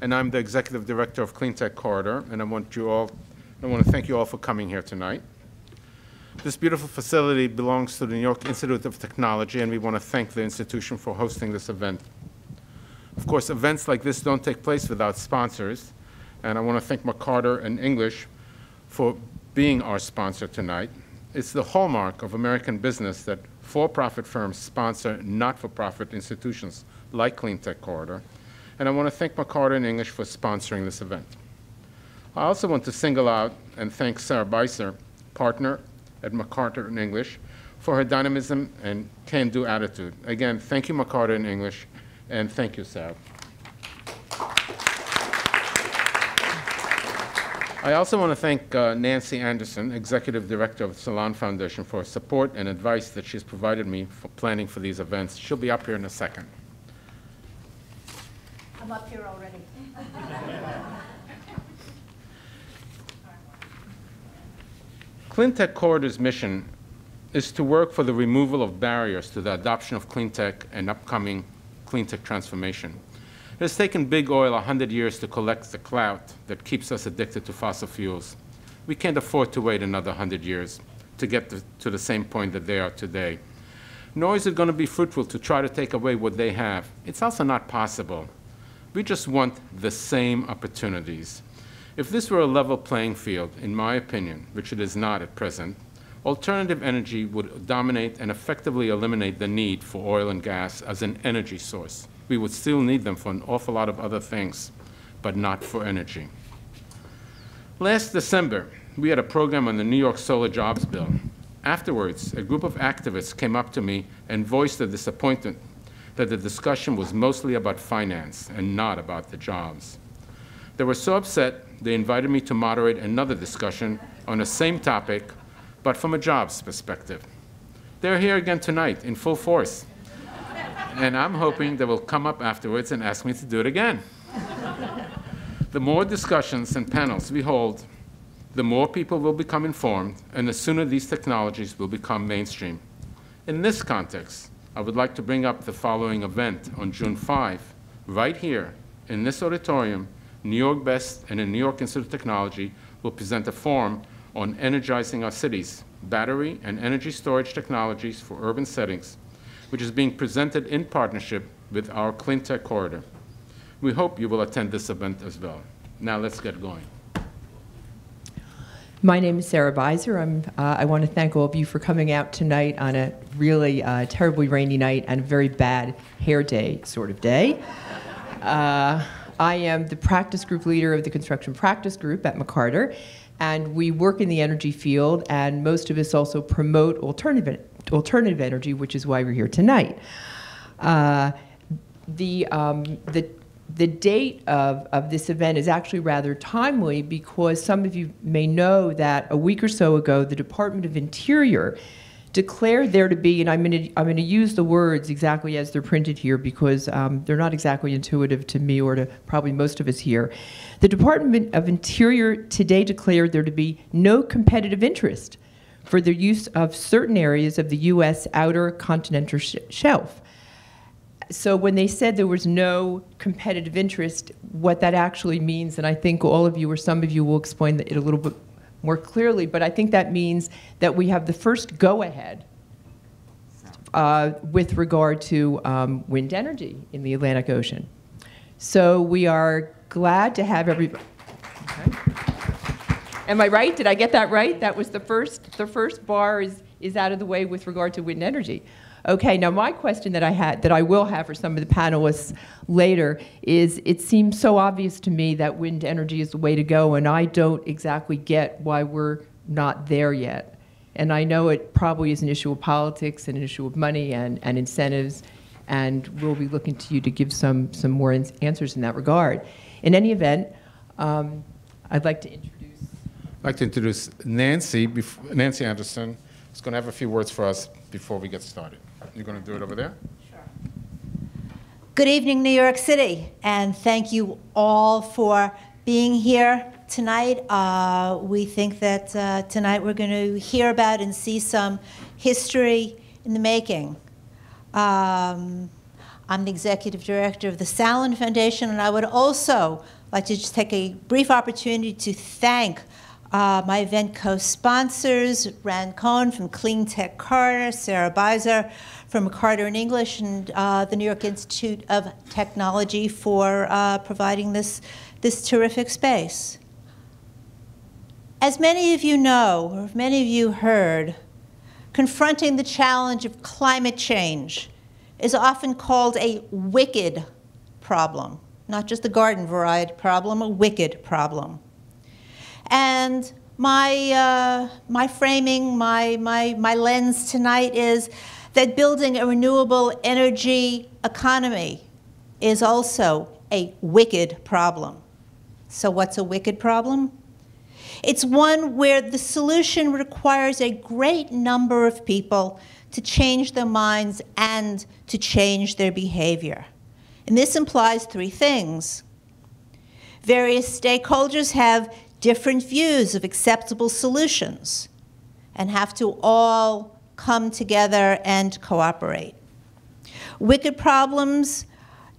and I'm the Executive Director of Cleantech Corridor, and I want to thank you all for coming here tonight. This beautiful facility belongs to the New York Institute of Technology, and we want to thank the institution for hosting this event. Of course, events like this don't take place without sponsors, and I want to thank McCarter and English for being our sponsor tonight. It's the hallmark of American business that for-profit firms sponsor not-for-profit institutions like Cleantech Corridor, and I want to thank McCarter and English for sponsoring this event. I also want to single out and thank Sarah Biser, partner at McCarter and English, for her dynamism and can-do attitude. Again, thank you, McCarter and English, and thank you, Sarah. I also want to thank Nancy Anderson, Executive Director of the Salon Foundation, for support and advice that she's provided me for planning for these events. She'll be up here in a second. I'm up here already. Cleantech Corridor's mission is to work for the removal of barriers to the adoption of clean tech and upcoming clean tech transformation. It has taken big oil 100 years to collect the clout that keeps us addicted to fossil fuels. We can't afford to wait another 100 years to get to the same point that they are today. Nor is it going to be fruitful to try to take away what they have. It's also not possible. We just want the same opportunities. If this were a level playing field, in my opinion, which it is not at present, alternative energy would dominate and effectively eliminate the need for oil and gas as an energy source. We would still need them for an awful lot of other things, but not for energy. Last December, we had a program on the New York Solar Jobs Bill. Afterwards, a group of activists came up to me and voiced their disappointment that the discussion was mostly about finance and not about the jobs. They were so upset, they invited me to moderate another discussion on the same topic, but from a jobs perspective. They're here again tonight in full force. And I'm hoping they will come up afterwards and ask me to do it again. The more discussions and panels we hold, the more people will become informed, and the sooner these technologies will become mainstream. In this context, I would like to bring up the following event on June 5, right here in this auditorium. New York Best and the New York Institute of Technology will present a forum on energizing our cities, battery and energy storage technologies for urban settings, which is being presented in partnership with our Cleantech Corridor. We hope you will attend this event as well. Now let's get going. My name is Sarah Biser. I want to thank all of you for coming out tonight on a really terribly rainy night and a very bad hair day sort of day. I am the practice group leader of the construction practice group at McCarter, and we work in the energy field, and most of us also promote alternative energy, which is why we're here tonight. The date of this event is actually rather timely because some of you may know that a week or so ago, the Department of Interior declared there to be, and I'm going to use the words exactly as they're printed here because they're not exactly intuitive to me or to probably most of us here. The Department of Interior today declared there to be no competitive interest for the use of certain areas of the U.S. outer continental shelf. So when they said there was no competitive interest, what that actually means, and I think all of you or some of you will explain it a little bit more clearly, but I think that means that we have the first go-ahead with regard to wind energy in the Atlantic Ocean. So we are glad to have everybody. Okay. Am I right? Did I get that right? That was the first bar is out of the way with regard to wind energy. Okay, now my question that I will have for some of the panelists later is, it seems so obvious to me that wind energy is the way to go, and I don't exactly get why we're not there yet. And I know it probably is an issue of politics and an issue of money and incentives, and we'll be looking to you to give some more answers in that regard. In any event, I'd like to introduce Nancy Anderson. Who's going to have a few words for us before we get started. You're going to do it over there? Sure. Good evening, New York City, and thank you all for being here tonight. We think that tonight we're going to hear about and see some history in the making. I'm the executive director of the Salin Foundation, and I would also like to just take a brief opportunity to thank my event co-sponsors, Kohn from Cleantech Corridor, Sarah Biser from McCarter in English, and the New York Institute of Technology for providing this terrific space. As many of you know, or many of you heard, confronting the challenge of climate change is often called a wicked problem, not just a garden variety problem, a wicked problem. And my framing, my lens tonight is that building a renewable energy economy is also a wicked problem. So what's a wicked problem? It's one where the solution requires a great number of people to change their minds and to change their behavior. And this implies three things. Various stakeholders have different views of acceptable solutions and have to all come together and cooperate. Wicked problems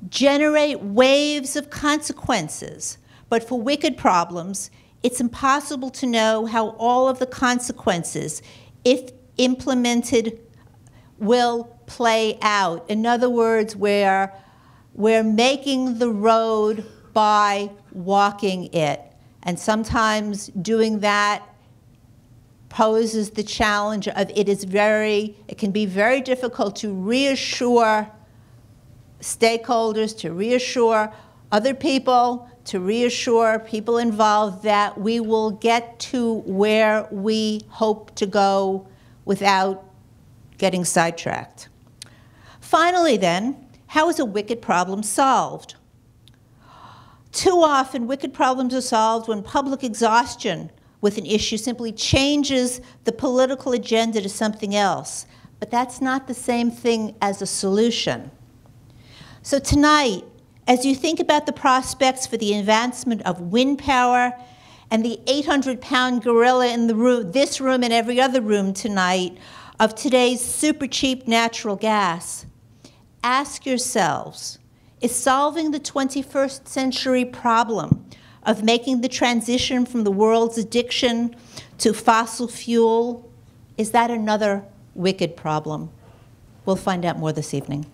generate waves of consequences, but for wicked problems, it's impossible to know how all of the consequences, if implemented, will play out. In other words, we're making the road by walking it. And sometimes doing that poses the challenge of it can be very difficult to reassure stakeholders, to reassure other people, to reassure people involved that we will get to where we hope to go without getting sidetracked. Finally then, how is a wicked problem solved? Too often, wicked problems are solved when public exhaustion with an issue simply changes the political agenda to something else. But that's not the same thing as a solution. So tonight, as you think about the prospects for the advancement of wind power and the 800-pound gorilla in the room, this room and every other room tonight, of today's super cheap natural gas, ask yourselves, is solving the 21st century problem of making the transition from the world's addiction to fossil fuel, is that another wicked problem? We'll find out more this evening.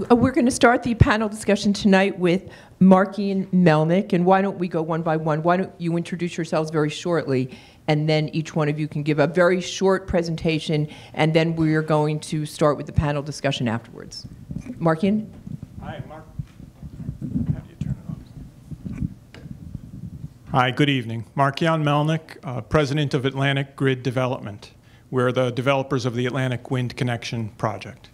We're going to start the panel discussion tonight with Markian, Melnyk, and why don't we go one by one? Why don't you introduce yourselves very shortly, and then each one of you can give a very short presentation, and then we're going to start with the panel discussion afterwards. Markian? Hi, Mark. How do you turn it on? Hi, good evening. Markian Melnyk, President of Atlantic Grid Development. We're the developers of the Atlantic Wind Connection Project.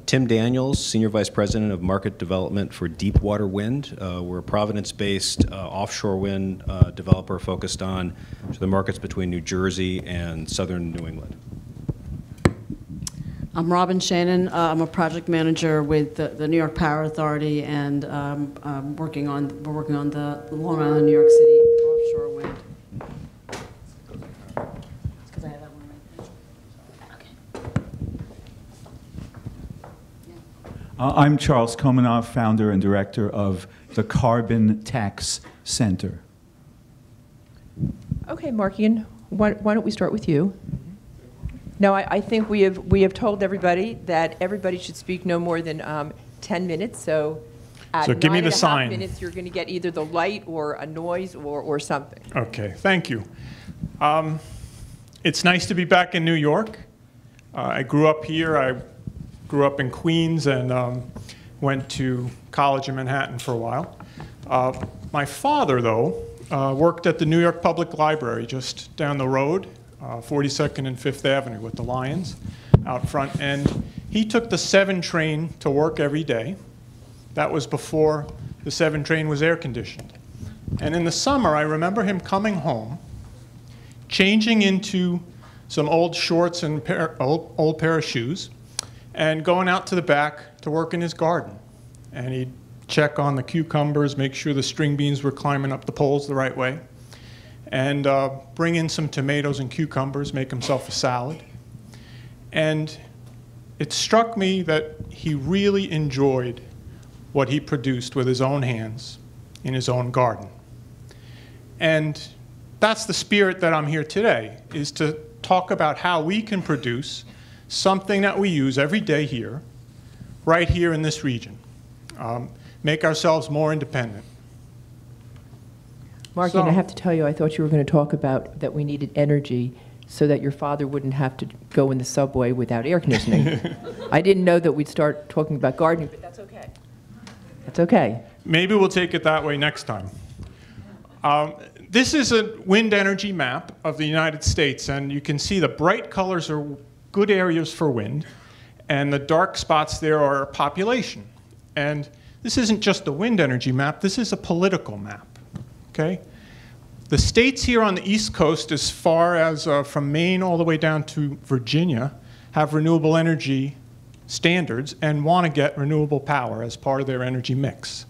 Tim Daniels, Senior Vice President of Market Development for Deepwater Wind. We're a Providence-based offshore wind developer focused on the markets between New Jersey and southern New England. I'm Robin Shanen. I'm a project manager with the New York Power Authority, and we're working on the Long Island, New York City offshore wind. Because I have that one right there. Okay. I'm Charles Komanoff, founder and director of the Carbon Tax Center. Okay, Markian, why don't we start with you? No, I think we have told everybody that everybody should speak no more than 10 minutes. So at give me the 9.5 sign. minutes, you're going to get either the light or a noise or something. Okay, thank you. It's nice to be back in New York. I grew up here. I grew up in Queens and went to college in Manhattan for a while. My father, though, worked at the New York Public Library just down the road, 42nd and 5th Avenue with the Lions out front. And he took the 7 train to work every day. That was before the 7 train was air conditioned. And in the summer, I remember him coming home, changing into some old shorts and old pair of shoes, and going out to the back to work in his garden. And he'd check on the cucumbers, make sure the string beans were climbing up the poles the right way. and bring in some tomatoes and cucumbers, make himself a salad. And it struck me that he really enjoyed what he produced with his own hands in his own garden. And that's the spirit that I'm here today, is to talk about how we can produce something that we use every day here, right here in this region. Make ourselves more independent. Markian, I have to tell you, I thought you were going to talk about that we needed energy so that your father wouldn't have to go in the subway without air conditioning. I didn't know that we'd start talking about gardening, but that's okay. That's okay. Maybe we'll take it that way next time. This is a wind energy map of the United States, and you can see the bright colors are good areas for wind, and the dark spots there are population. And this isn't just a wind energy map, this is a political map, okay? The states here on the East Coast, as far as from Maine all the way down to Virginia, have renewable energy standards and want to get renewable power as part of their energy mix.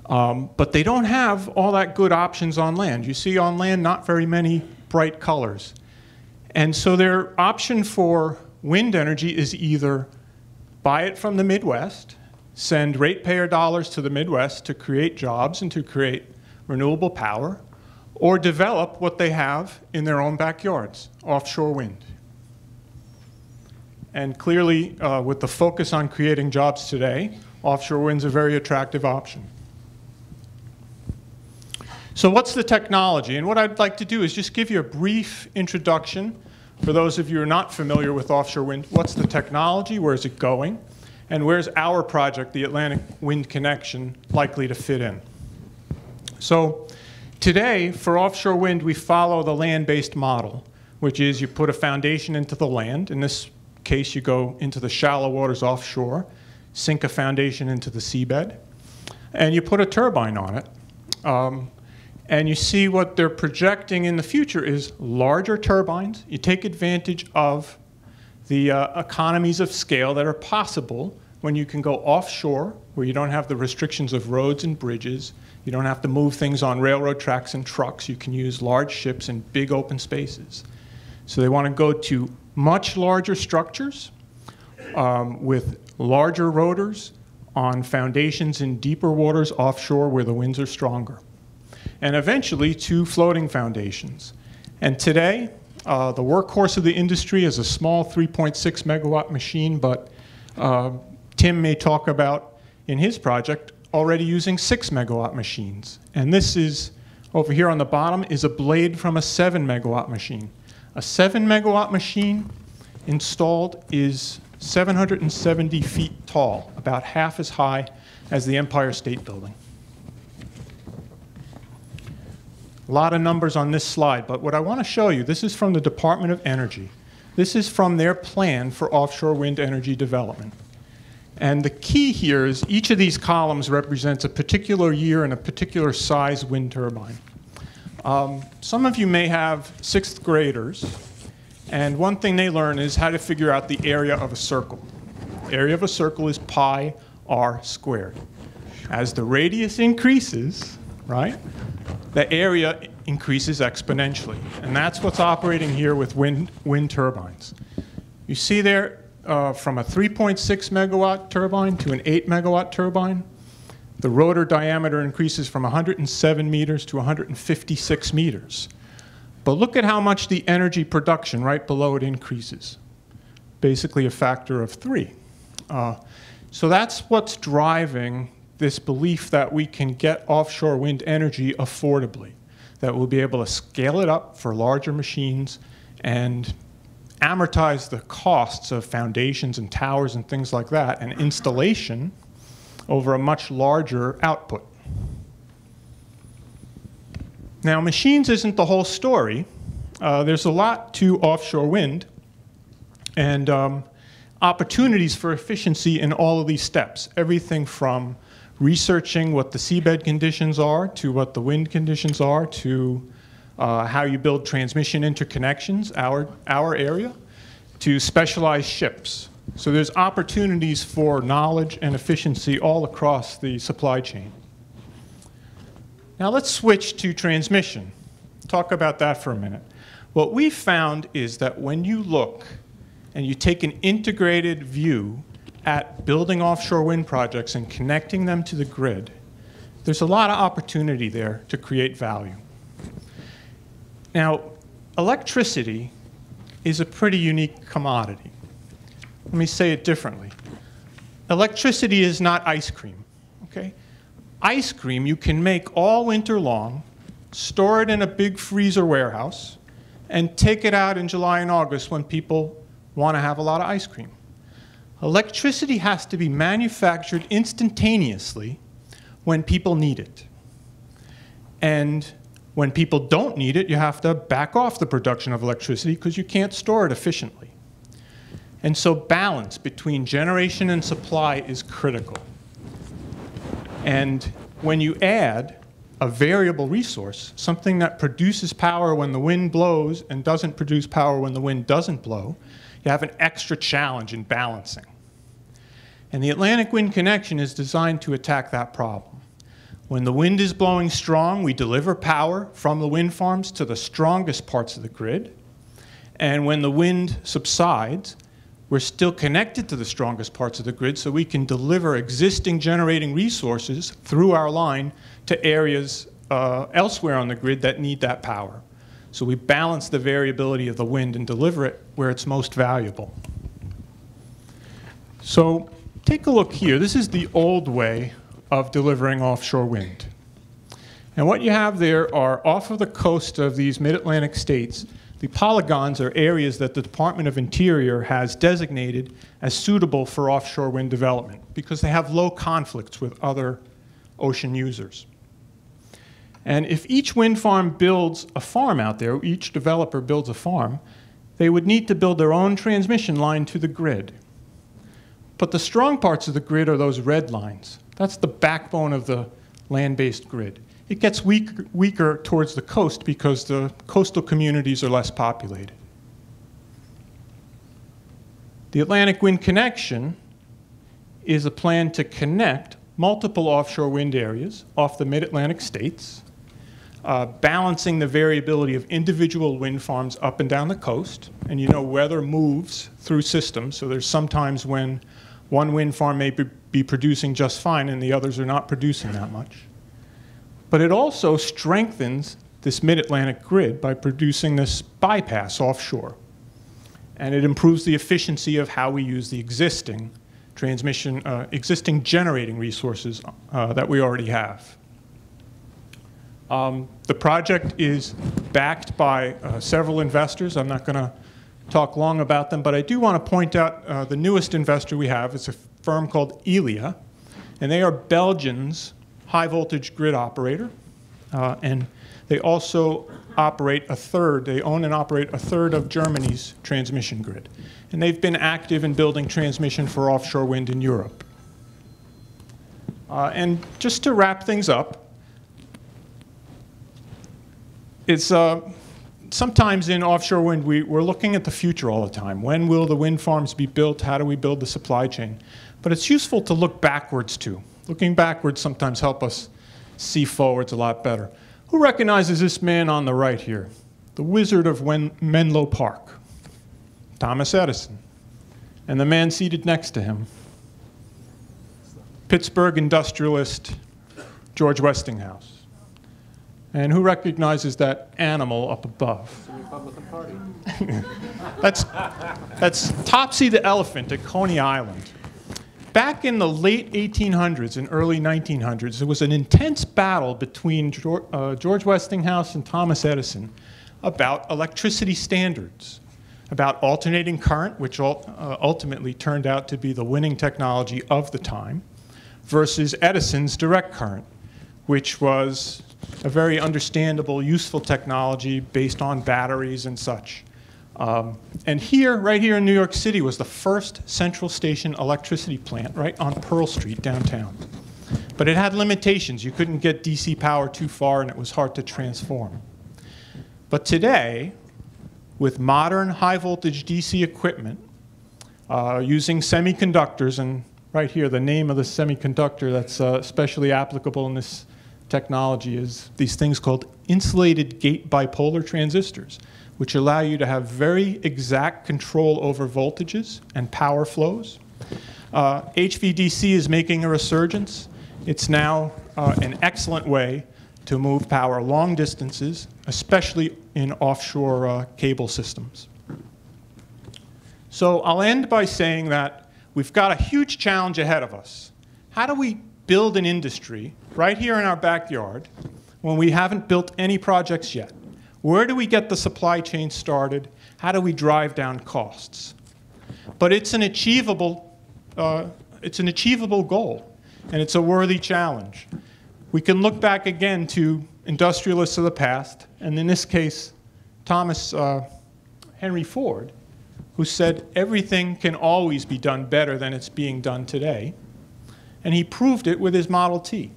But they don't have all that good options on land. You see on land not very many bright colors. And so their option for wind energy is either buy it from the Midwest, send ratepayer dollars to the Midwest to create jobs and to create renewable power, or develop what they have in their own backyards, offshore wind. And clearly, with the focus on creating jobs today, offshore wind's a very attractive option. So what's the technology? And what I'd like to do is just give you a brief introduction for those of you who are not familiar with offshore wind. What's the technology? Where is it going? And where's our project, the Atlantic Wind Connection, likely to fit in? So today, for offshore wind, we follow the land-based model, which is you put a foundation into the land. In this case, you go into the shallow waters offshore, sink a foundation into the seabed, and you put a turbine on it. And you see what they're projecting in the future is larger turbines. You take advantage of the economies of scale that are possible when you can go offshore, where you don't have the restrictions of roads and bridges. You don't have to move things on railroad tracks and trucks. You can use large ships in big open spaces. So they want to go to much larger structures with larger rotors on foundations in deeper waters offshore where the winds are stronger. And eventually to floating foundations. And today, the workhorse of the industry is a small 3.6 megawatt machine, but Tim may talk about in his project already using 6 megawatt machines. And this is, over here on the bottom, is a blade from a 7 megawatt machine. A 7 megawatt machine installed is 770 feet tall, about half as high as the Empire State Building. A lot of numbers on this slide, but what I want to show you, this is from the Department of Energy. This is from their plan for offshore wind energy development. And the key here is each of these columns represents a particular year and a particular size wind turbine. Some of you may have 6th graders, and one thing they learn is how to figure out the area of a circle. The area of a circle is pi r squared. As the radius increases, right, the area increases exponentially. And that's what's operating here with wind turbines. You see there, from a 3.6 megawatt turbine to an 8 megawatt turbine, the rotor diameter increases from 107 meters to 156 meters. But look at how much the energy production right below it increases. Basically a factor of 3. So that's what's driving this belief that we can get offshore wind energy affordably, that we'll be able to scale it up for larger machines and amortize the costs of foundations and towers and things like that and installation over a much larger output. Now, machines isn't the whole story. There's a lot to offshore wind and opportunities for efficiency in all of these steps, everything from researching what the seabed conditions are, to what the wind conditions are, to how you build transmission interconnections, our area, to specialized ships. So there's opportunities for knowledge and efficiency all across the supply chain. Now let's switch to transmission. talk about that for a minute. What we found is that when you look and you take an integrated view at building offshore wind projects and connecting them to the grid, there's a lot of opportunity there to create value. Now, electricity is a pretty unique commodity. Let me say it differently. Electricity is not ice cream, okay? Ice cream you can make all winter long, store it in a big freezer warehouse, and take it out in July and August when people want to have a lot of ice cream. Electricity has to be manufactured instantaneously when people need it. And when people don't need it, you have to back off the production of electricity because you can't store it efficiently. And so balance between generation and supply is critical. And when you add a variable resource, something that produces power when the wind blows and doesn't produce power when the wind doesn't blow, you have an extra challenge in balancing. And the Atlantic Wind Connection is designed to attack that problem. When the wind is blowing strong, we deliver power from the wind farms to the strongest parts of the grid. And when the wind subsides, we're still connected to the strongest parts of the grid, so we can deliver existing generating resources through our line to areas elsewhere on the grid that need that power. So we balance the variability of the wind and deliver it where it's most valuable. So take a look here. This is the old way of delivering offshore wind. And what you have there are, off of the coast of these mid-Atlantic states, the polygons are areas that the Department of Interior has designated as suitable for offshore wind development because they have low conflicts with other ocean users. And if each wind farm builds a farm out there, each developer builds a farm, they would need to build their own transmission line to the grid. But the strong parts of the grid are those red lines. That's the backbone of the land-based grid. It gets weaker towards the coast because the coastal communities are less populated. The Atlantic Wind Connection is a plan to connect multiple offshore wind areas off the mid-Atlantic states, balancing the variability of individual wind farms up and down the coast. And you know, weather moves through systems, so there's sometimes when one wind farm may be producing just fine and the others are not producing that much. But it also strengthens this mid-Atlantic grid by producing this bypass offshore. And it improves the efficiency of how we use the existing transmission, existing generating resources that we already have. The project is backed by several investors. I'm not going to talk long about them, but I do want to point out the newest investor we have. It's a firm called Elia, and they are Belgians' high-voltage grid operator, and they also operate a third. They own and operate a third of Germany's transmission grid, and they've been active in building transmission for offshore wind in Europe. And just to wrap things up, it's sometimes in offshore wind, we're looking at the future all the time. When will the wind farms be built? How do we build the supply chain? But it's useful to look backwards, too. Looking backwards sometimes helps us see forwards a lot better. Who recognizes this man on the right here? The Wizard of Menlo Park, Thomas Edison. And the man seated next to him, Pittsburgh industrialist George Westinghouse. And who recognizes that animal up above? The Republican Party. That's Topsy the elephant at Coney Island. Back in the late 1800s and early 1900s, there was an intense battle between George Westinghouse and Thomas Edison about electricity standards, about alternating current, which ultimately turned out to be the winning technology of the time, versus Edison's direct current, which was a very understandable, useful technology based on batteries and such. And here, right here in New York City, was the first central station electricity plant, right on Pearl Street downtown. But it had limitations. You couldn't get DC power too far, and it was hard to transform. But today, with modern high-voltage DC equipment, using semiconductors, and right here, the name of the semiconductor that's especially applicable in this technology is these things called insulated gate bipolar transistors, which allow you to have very exact control over voltages and power flows. HVDC is making a resurgence. It's now an excellent way to move power long distances, especially in offshore cable systems. So I'll end by saying that we've got a huge challenge ahead of us. How do we build an industry right here in our backyard when we haven't built any projects yet? Where do we get the supply chain started? How do we drive down costs? But it's an achievable goal, and it's a worthy challenge. We can look back again to industrialists of the past, and in this case, Thomas Henry Ford, who said everything can always be done better than it's being done today. And he proved it with his Model T.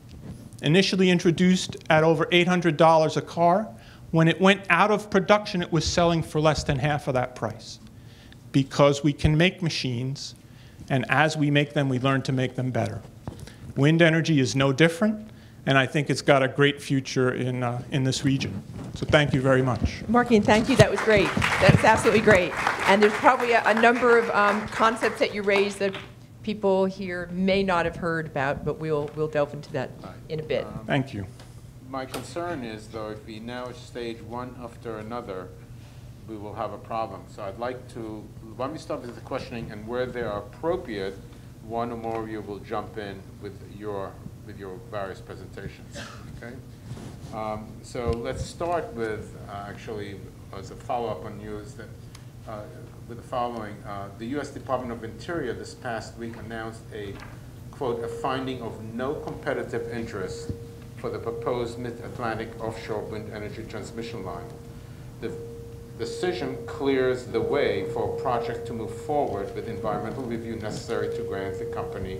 Initially introduced at over $800 a car, when it went out of production, it was selling for less than half of that price. Because we can make machines, and as we make them, we learn to make them better. Wind energy is no different, and I think it's got a great future in this region. So thank you very much. Markian, thank you. That was great. That was absolutely great. And there's probably a number of concepts that you raised that people here may not have heard about, but we'll delve into that in a bit. Thank you. My concern is, though, if we now stage one after another, we will have a problem. So I'd like to, why don't we start with the questioning, and where they are appropriate, one or more of you will jump in with your various presentations, okay? So let's start with, actually, as a follow-up on news, that, with the following. The U.S. Department of Interior this past week announced a, quote, a finding of no competitive interest for the proposed mid-Atlantic offshore wind energy transmission line. The decision clears the way for a project to move forward with environmental review necessary to grant the company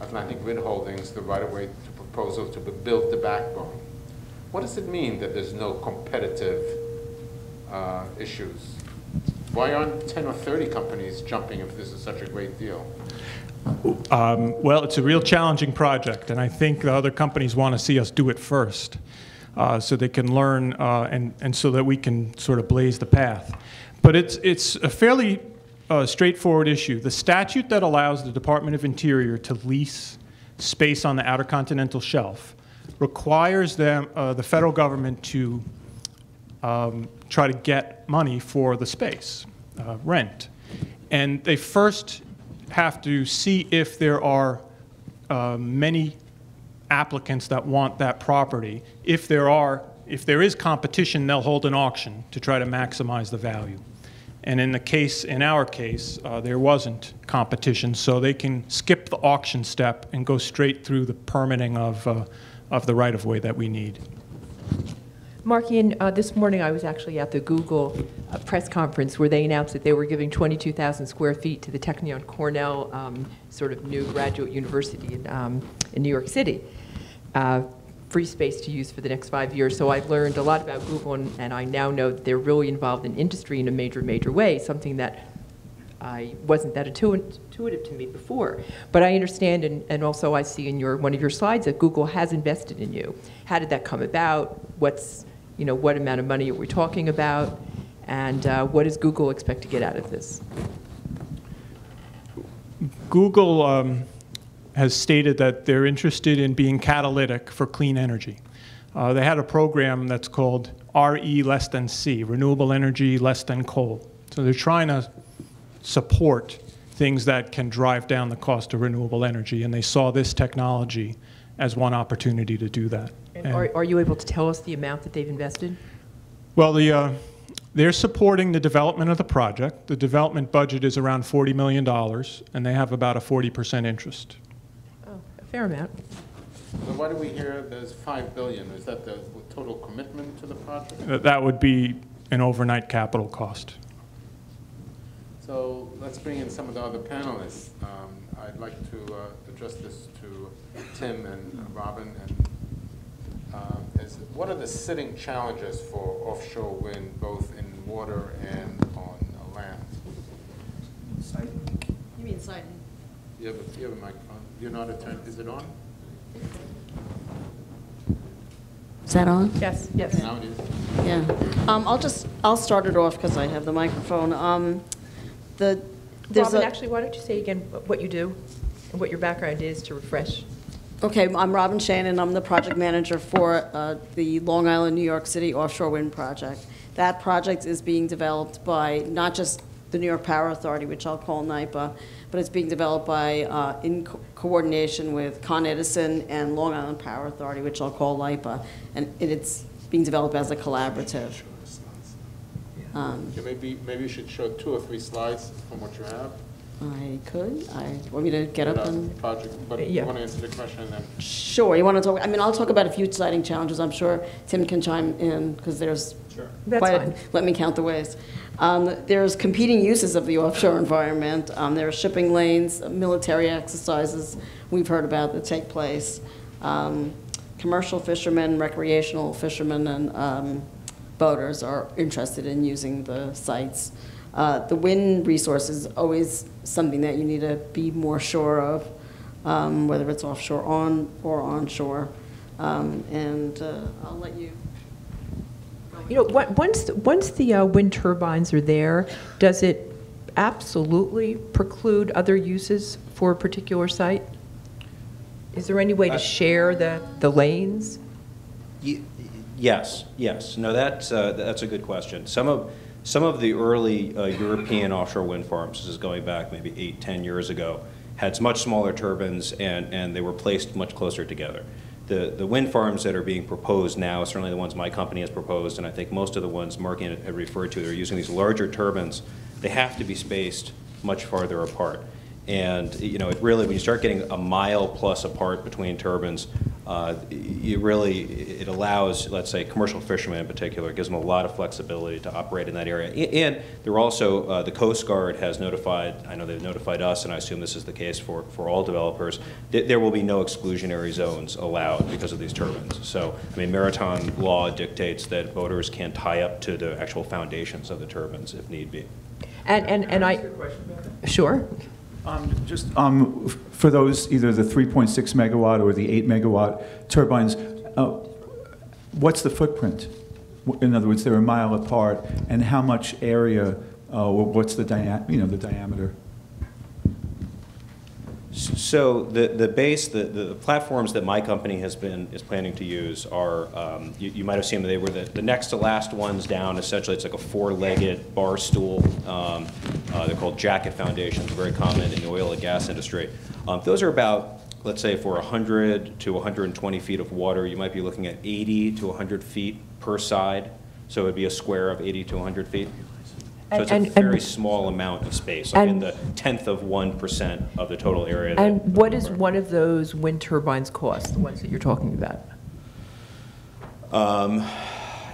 Atlantic Wind Holdings the right-of-way to proposal to build the backbone. What does it mean that there's no competitive issues? Why aren't 10 or 30 companies jumping if this is such a great deal? Well, it's a real challenging project, and I think the other companies want to see us do it first so they can learn and so that we can sort of blaze the path. But it's a fairly straightforward issue. The statute that allows the Department of Interior to lease space on the Outer Continental Shelf requires them, the federal government to try to get money for the space, rent. And they first have to see if there are many applicants that want that property. If there is competition, they'll hold an auction to try to maximize the value. And in our case, there wasn't competition, so they can skip the auction step and go straight through the permitting of the right-of-way that we need. Markian, this morning I was actually at the Google press conference where they announced that they were giving 22,000 square feet to the Technion Cornell sort of new graduate university in New York City. Free space to use for the next 5 years. So I've learned a lot about Google, and I now know that they're really involved in industry in a major way, something that wasn't that intuitive to me before. But I understand, and also I see in one of your slides that Google has invested in you. How did that come about? What amount of money are we talking about? And what does Google expect to get out of this? Google has stated that they're interested in being catalytic for clean energy. They had a program that's called RE less than C, renewable energy less than coal. So they're trying to support things that can drive down the cost of renewable energy, and they saw this technology as one opportunity to do that. And are you able to tell us the amount that they've invested? Well, they're supporting the development of the project. The development budget is around $40 million, and they have about a 40% interest. Oh, a fair amount. So why do we hear there's $5 billion? Is that the total commitment to the project? That would be an overnight capital cost. So let's bring in some of the other panelists. I'd like to address this to Tim and Robin. And what are the sitting challenges for offshore wind, both in water and on land? Siting. You mean siting? You have a microphone. You're not a turn. Is it on? that on? Yes, yes. Now it is. Yeah. I'll start it off because I have the microphone. There's Robin, a- actually, why don't you say again what you do and what your background is to refresh? Okay, I'm Robin Shanen. I'm the project manager for the Long Island, New York City offshore wind project. That project is being developed by not just the New York Power Authority, which I'll call NYPA, but it's being developed by, in coordination with Con Edison and Long Island Power Authority, which I'll call LIPA, and it's being developed as a collaborative. Maybe you should show 2 or 3 slides from what you have. I could. Want me to get up and? Project, but Yeah. you want to answer the question and then. Sure. You want to talk? I mean, I'll talk about a few exciting challenges. I'm sure Tim can chime in because there's That's quite. fine. Let me count the ways. There's competing uses of the offshore environment. There are shipping lanes, military exercises we've heard about that take place. Commercial fishermen, recreational fishermen, and boaters are interested in using the sites. The wind resource is always something that you need to be more sure of, whether it's offshore or onshore. I'll let you. You know, once the wind turbines are there, does it absolutely preclude other uses for a particular site? Is there any way to share the lanes? Yes. No, that's a good question. Some of the early European offshore wind farms, this is going back maybe 8-10 years ago, had much smaller turbines and they were placed much closer together. The wind farms that are being proposed now, certainly the ones my company has proposed, and I think most of the ones Markian had referred to, they're using these larger turbines. They have to be spaced much farther apart. And you know, it really, when you start getting a mile plus apart between turbines, it allows, let's say, commercial fishermen in particular, it gives them a lot of flexibility to operate in that area. And they're also, the Coast Guard has notified, I know they've notified us, and I assume this is the case for all developers, that there will be no exclusionary zones allowed because of these turbines. So, I mean, maritime law dictates that boaters can tie up to the actual foundations of the turbines if need be. And I, sure. Just for those, either the 3.6 megawatt or the 8 megawatt turbines, what's the footprint? In other words, they're a mile apart, and how much area, what's the diameter? So the base, the platforms that my company is planning to use are, you might have seen that they were the next to last ones down. Essentially, it's like a 4-legged bar stool. They're called jacket foundations, very common in the oil and gas industry. Those are about, let's say, for 100 to 120 feet of water, you might be looking at 80 to 100 feet per side. So it would be a square of 80 to 100 feet. So it's a very small amount of space, like in the 1/10 of 1% of the total area. And what does one of those wind turbines cost, the ones that you're talking about?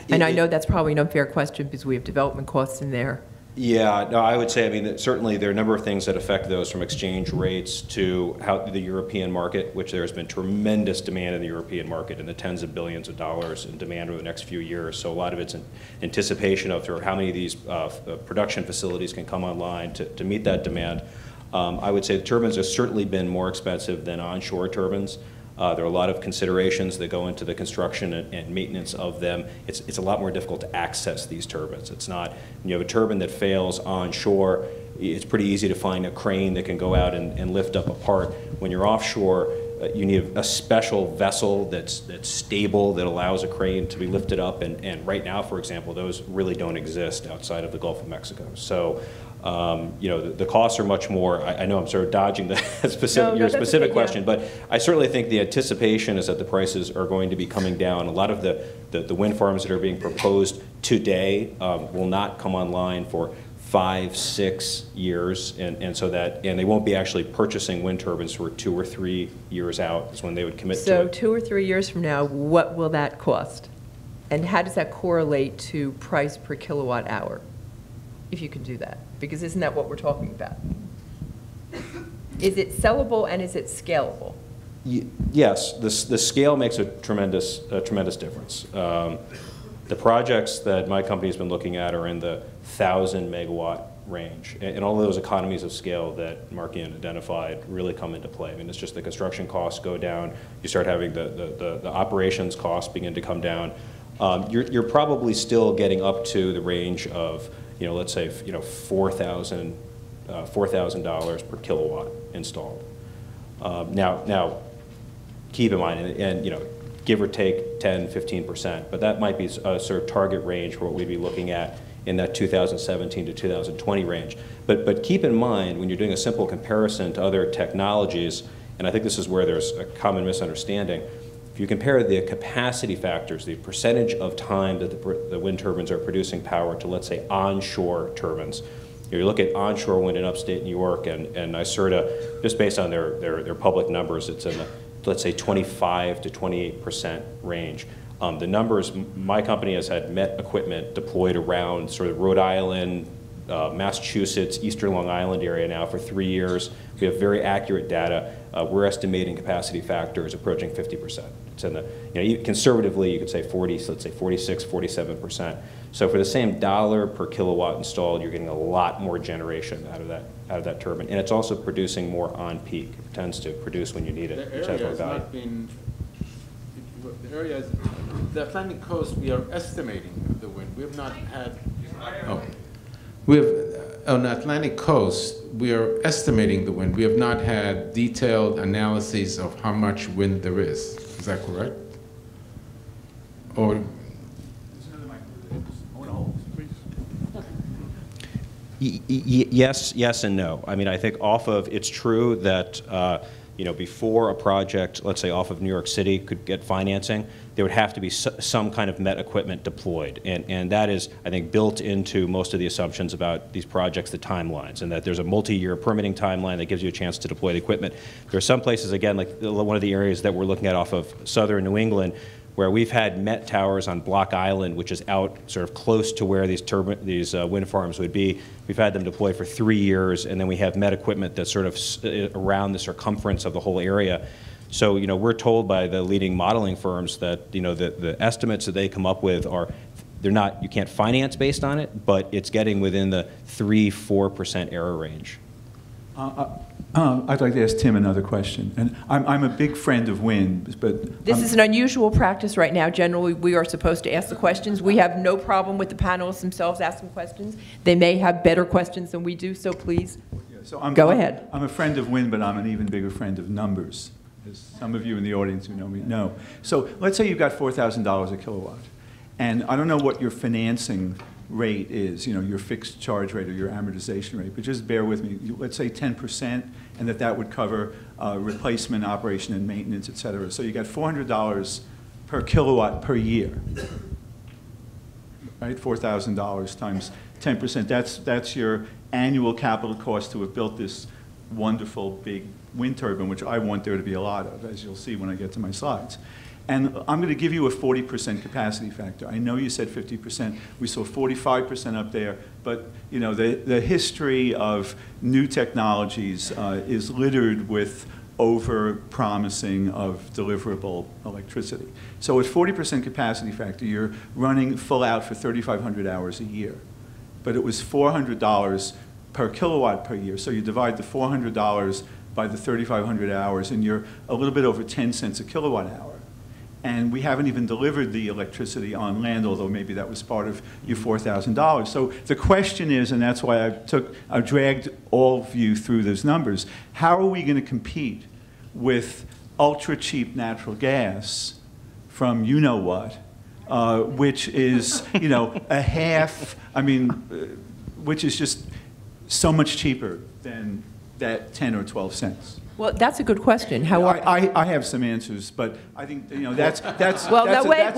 And I know that's probably an unfair question because we have development costs in there. Yeah, no, I would say, I mean, that certainly there are a number of things that affect those, from exchange rates to how the European market, which there has been tremendous demand in the European market in the tens of billions of dollars in demand over the next few years. So a lot of it's in anticipation of how many of these production facilities can come online to meet that demand. I would say the turbines have certainly been more expensive than onshore turbines. There are a lot of considerations that go into the construction and maintenance of them. It's a lot more difficult to access these turbines. It's not, when you have a turbine that fails onshore, it's pretty easy to find a crane that can go out and lift up a part. When you're offshore, you need a special vessel that's stable, that allows a crane to be lifted up. And right now, for example, those really don't exist outside of the Gulf of Mexico. So, you know, the costs are much more. I know I'm sort of dodging the your specific question, but I certainly think the anticipation is that the prices are going to be coming down. A lot of the wind farms that are being proposed today will not come online for 5-6 years, and they won't be actually purchasing wind turbines for 2 or 3 years out is when they would commit to So it. 2 or 3 years from now, what will that cost? And how does that correlate to price per kilowatt hour, if you can do that? Because isn't that what we're talking about? Is it sellable and is it scalable? Yes, the scale makes a tremendous difference. The projects that my company has been looking at are in the 1,000 megawatt range. And all of those economies of scale that Markian identified really come into play. I mean, it's just the construction costs go down. You start having the operations costs begin to come down. You're probably still getting up to the range of, let's say, $4,000 per kilowatt installed. Now, keep in mind, and give or take 10, 15%, but that might be a sort of target range for what we'd be looking at in that 2017 to 2020 range. But keep in mind, when you're doing a simple comparison to other technologies, and I think this is where there's a common misunderstanding, if you compare the capacity factors, the percentage of time that the wind turbines are producing power to, let's say, onshore turbines. You look at onshore wind in upstate New York, and NYSERDA, just based on their public numbers, it's in the, let's say, 25 to 28% range. The numbers, my company has had MET equipment deployed around sort of Rhode Island, Massachusetts, Eastern Long Island area now for 3 years. We have very accurate data. We're estimating capacity factors approaching 50%. It's in the, conservatively, you could say 40, so let's say 46, 47%. So for the same dollar per kilowatt installed, you're getting a lot more generation out of that turbine. And it's also producing more on peak. It tends to produce when you need it, which has more value. The Atlantic coast, we are estimating the wind. We have not had, on the Atlantic coast, we are estimating the wind. We have not had detailed analyses of how much wind there is. Is that correct? Or? Yes and no. I mean, I think it's true that before a project, let's say off of New York City, could get financing, there would have to be some kind of MET equipment deployed. And that is, I think, built into most of the assumptions about these projects, the timelines, and that there's a multi-year permitting timeline that gives you a chance to deploy the equipment. There are some places, again, like one of the areas that we're looking at off of southern New England, where we've had MET towers on Block Island, which is out sort of close to where these wind farms would be. We've had them deployed for 3 years, and then we have MET equipment that's sort of around the circumference of the whole area. So, we're told by the leading modeling firms that, the estimates that they come up with are, you can't finance based on it, but it's getting within the 3–4% error range. I'd like to ask Tim another question. And I'm a big friend of wind, but... This is an unusual practice right now. Generally, we are supposed to ask the questions. We have no problem with the panelists themselves asking questions. They may have better questions than we do, so please, go ahead. I'm a friend of wind, but I'm an even bigger friend of numbers, as some of you in the audience who know me know. So let's say you've got $4,000 a kilowatt, and I don't know what your financing rate is, your fixed charge rate or your amortization rate, but just bear with me. Let's say 10%, and that would cover replacement, operation, and maintenance, et cetera. So you got $400 per kilowatt per year, right? $4,000 times 10%. That's your annual capital cost to have built this wonderful big wind turbine, which I want there to be a lot of, as you'll see when I get to my slides. And I'm going to give you a 40% capacity factor. I know you said 50%. We saw 45% up there. But the history of new technologies is littered with over-promising of deliverable electricity. So at 40% capacity factor, you're running full out for 3,500 hours a year. But it was $400 per kilowatt per year. So you divide the $400 by the 3,500 hours, and you're a little bit over 10 cents a kilowatt hour. And we haven't even delivered the electricity on land, although maybe that was part of your $4,000. So the question is, and that's why I dragged all of you through those numbers, how are we going to compete with ultra-cheap natural gas from you-know-what, which is, a half, which is just so much cheaper than that 10 or 12 cents? Well, that's a good question. I have some answers, but I think that's well, that's wait.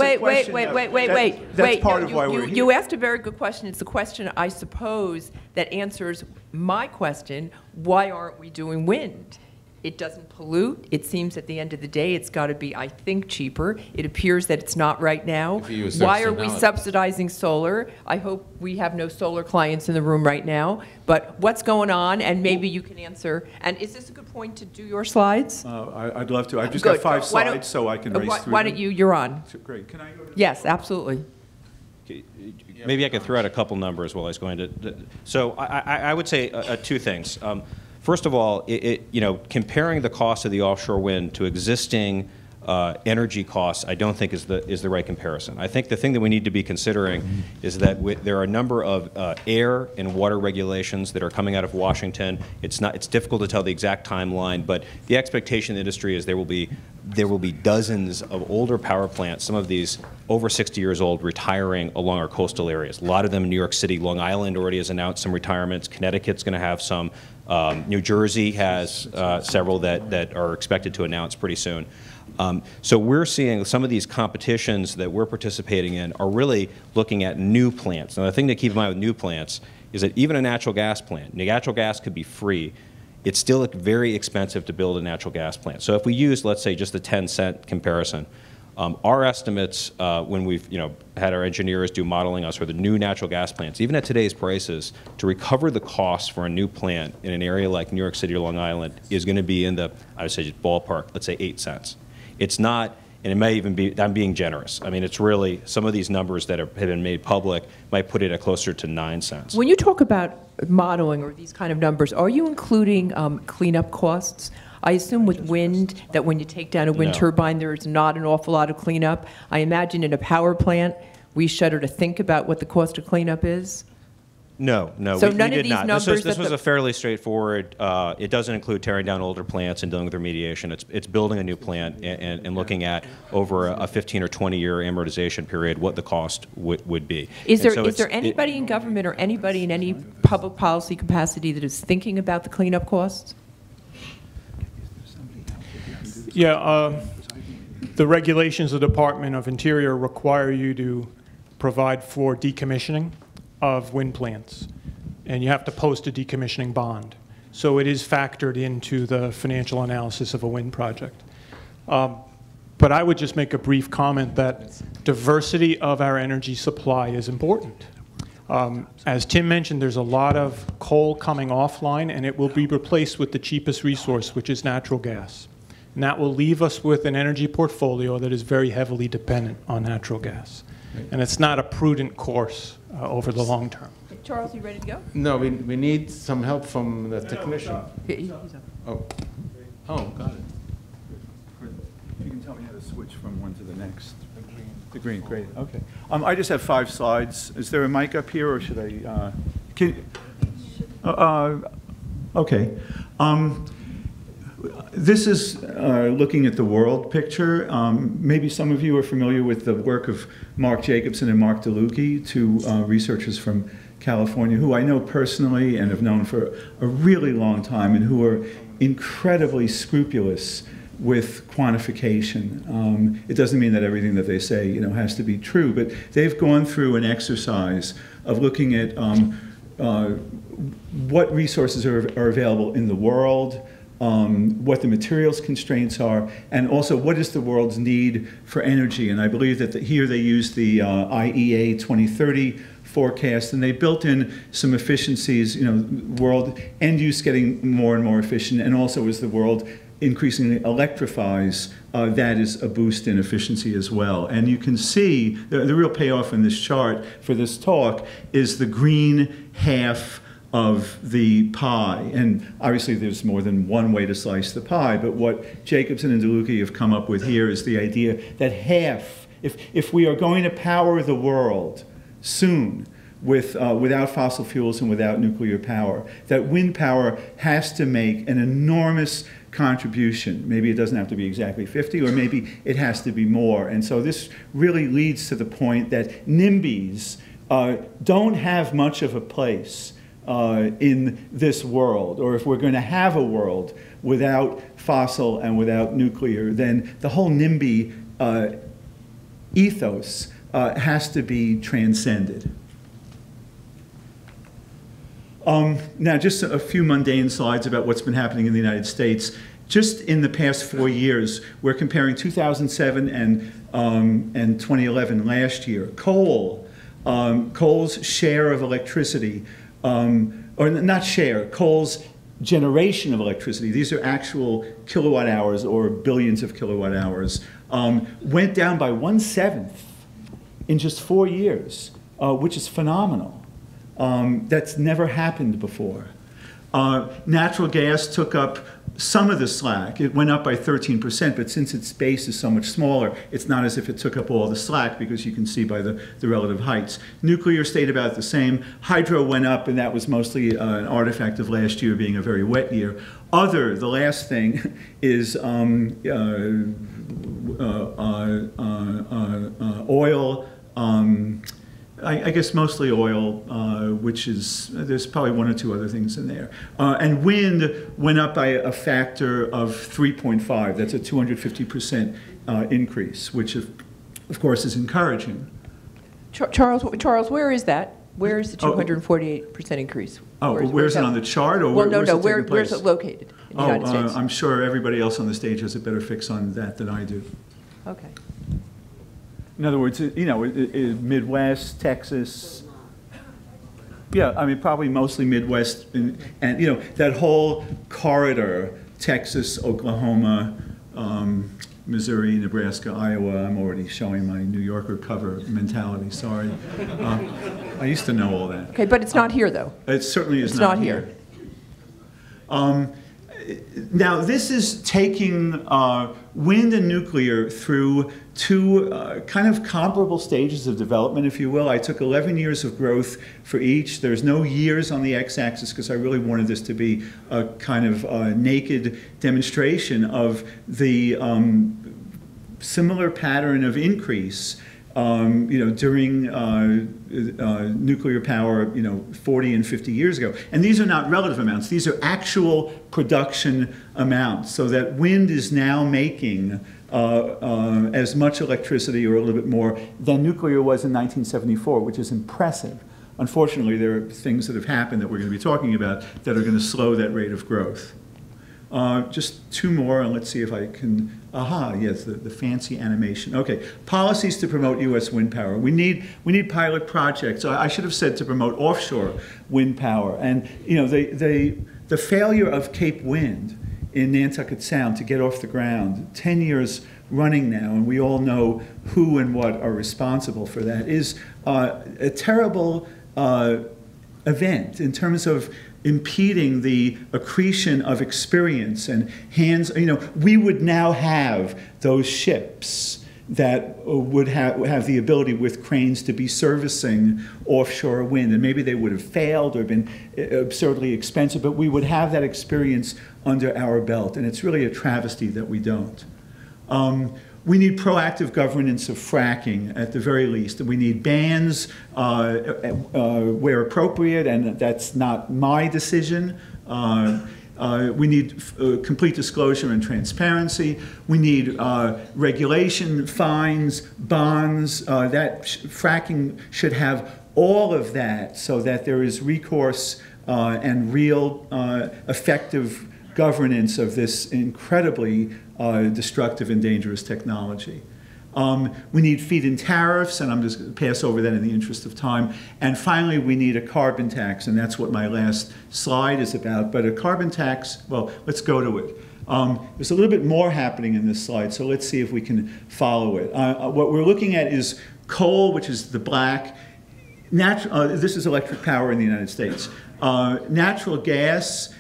That's part of why we're here. You asked a very good question. It's the question, I suppose, that answers my question: why aren't we doing wind? It doesn't pollute. It seems at the end of the day it's got to be, I think, cheaper. It appears that it's not right now. Why are we subsidizing solar? I hope we have no solar clients in the room right now. But what's going on? And maybe you can answer. And is this a good point to do your slides? I'd love to. I've just got 5 slides, so I can race through Why don't them. you're on. Great. Can I go to Yes, absolutely. Maybe I could throw out a couple numbers while I was going to. So I would say two things. First of all, comparing the cost of the offshore wind to existing energy costs, I don't think is the right comparison. I think the thing that we need to be considering is that there are a number of air and water regulations that are coming out of Washington. It's difficult to tell the exact timeline, but the expectation in the industry is there will be dozens of older power plants, some of these over 60 years old, retiring along our coastal areas. A lot of them in New York City. Long Island already has announced some retirements. Connecticut's going to have some. New Jersey has several that are expected to announce pretty soon. So we're seeing some of these competitions that we're participating in are really looking at new plants. Now, the thing to keep in mind with new plants is that even a natural gas plant, natural gas could be free. It's still very expensive to build a natural gas plant. So if we use, let's say, just a 10-cent comparison, our estimates when we've had our engineers do modeling us for the new natural gas plants, even at today's prices, to recover the cost for a new plant in an area like New York City or Long Island is going to be in the, I would say, just ballpark, let's say 8 cents. It's not, and it may even be, I'm being generous. I mean, it's really, some of these numbers that have been made public might put it at closer to 9 cents. When you talk about modeling or these kind of numbers, are you including cleanup costs? I assume with wind that when you take down a wind turbine, there's not an awful lot of cleanup. I imagine in a power plant, we shudder to think about what the cost of cleanup is. No, so we none did of these not. Numbers this was a fairly straightforward. It doesn't include tearing down older plants and dealing with remediation. It's building a new plant and looking at over a 15 or 20-year amortization period what the cost would be. Is there anybody in government or anybody in any public policy capacity that is thinking about the cleanup costs? Yeah, the regulations of the Department of Interior require you to provide for decommissioning of wind plants, and you have to post a decommissioning bond. So it is factored into the financial analysis of a wind project. But I would just make a brief comment that diversity of our energy supply is important. As Tim mentioned, there's a lot of coal coming offline, and it will be replaced with the cheapest resource, which is natural gas. And that will leave us with an energy portfolio that is very heavily dependent on natural gas. And it's not a prudent course over the long term. Charles, you ready to go? No, we need some help from the technician. Oh, got it. You can tell me how to switch from one to the next. The green, great. Okay. I just have 5 slides. Is there a mic up here, or should I? Okay. This is looking at the world picture. Maybe some of you are familiar with the work of Mark Jacobson and Mark DeLucchi, 2 researchers from California, who I know personally and have known for a really long time, and who are incredibly scrupulous with quantification. It doesn't mean that everything that they say, has to be true, but they've gone through an exercise of looking at what resources are available in the world, what the materials constraints are, and also what is the world's need for energy. And I believe that here they use the IEA 2030 forecast, and they built in some efficiencies, world end use getting more and more efficient, and also as the world increasingly electrifies, that is a boost in efficiency as well. And you can see the real payoff in this chart for this talk is the green half of the pie. And obviously there's more than one way to slice the pie, but what Jacobson and DeLucchi have come up with here is the idea that half, if we are going to power the world soon without fossil fuels and without nuclear power, that wind power has to make an enormous contribution. Maybe it doesn't have to be exactly 50, or maybe it has to be more. And so this really leads to the point that NIMBYs don't have much of a place in this world, or if we're going to have a world without fossil and without nuclear, then the whole NIMBY ethos has to be transcended. Now, just a few mundane slides about what's been happening in the United States. Just in the past 4 years, we're comparing 2007 and 2011 last year. Coal's share of electricity, or not share, coal's generation of electricity, these are actual kilowatt hours or billions of kilowatt hours, went down by 1/7 in just 4 years, which is phenomenal. That's never happened before. Natural gas took up some of the slack. It went up by 13%, but since its base is so much smaller, it's not as if it took up all the slack, because you can see by the relative heights. Nuclear stayed about the same. Hydro went up, and that was mostly an artifact of last year being a very wet year. Other, the last thing, is oil. I guess mostly oil, which is, there's probably 1 or 2 other things in there. And wind went up by a factor of 3.5. That's a 250% increase, which of course is encouraging. Charles, where is that? Where is the 248% increase? Where's it on the chart? Or well, where's it located in the United States? I'm sure everybody else on the stage has a better fix on that than I do. Okay. In other words, you know, Midwest, Texas. Yeah, I mean, probably mostly Midwest, and you know, that whole corridor, Texas, Oklahoma, Missouri, Nebraska, Iowa. I'm already showing my New Yorker cover mentality, sorry. I used to know all that. Okay, but it's not here, though. It certainly is it's not here. Now, this is taking wind and nuclear through 2 kind of comparable stages of development, if you will. I took 11 years of growth for each. There's no years on the x-axis because I really wanted this to be a kind of naked demonstration of the similar pattern of increase you know, during nuclear power, you know, 40 and 50 years ago. And these are not relative amounts. These are actual production amounts. So that wind is now making as much electricity or a little bit more than nuclear was in 1974, which is impressive. Unfortunately, there are things that have happened that we're going to be talking about that are going to slow that rate of growth. Just 2 more, and let's see if I can, yes, the fancy animation. Okay, policies to promote U.S. wind power. We need pilot projects. I should have said to promote offshore wind power. And, you know, the failure of Cape Wind in Nantucket Sound to get off the ground, 10 years running now, and we all know who and what are responsible for that, is a terrible event in terms of impeding the accretion of experience and hands. You know, we would now have those ships that would have the ability with cranes to be servicing offshore wind, and maybe they would have failed or been absurdly expensive, but we would have that experience under our belt, and it's really a travesty that we don't. We need proactive governance of fracking at the very least. We need bans where appropriate, and that's not my decision. We need complete disclosure and transparency. We need regulation, fines, bonds. Fracking should have all of that so that there is recourse and real effective governance of this incredibly destructive and dangerous technology. We need feed-in tariffs, and I'm just going to pass over that in the interest of time. And finally, we need a carbon tax, and that's what my last slide is about. But a carbon tax, well, let's go to it. There's a little bit more happening in this slide, so let's see if we can follow it. What we're looking at is coal, which is the black. This is electric power in the United States. Natural gas,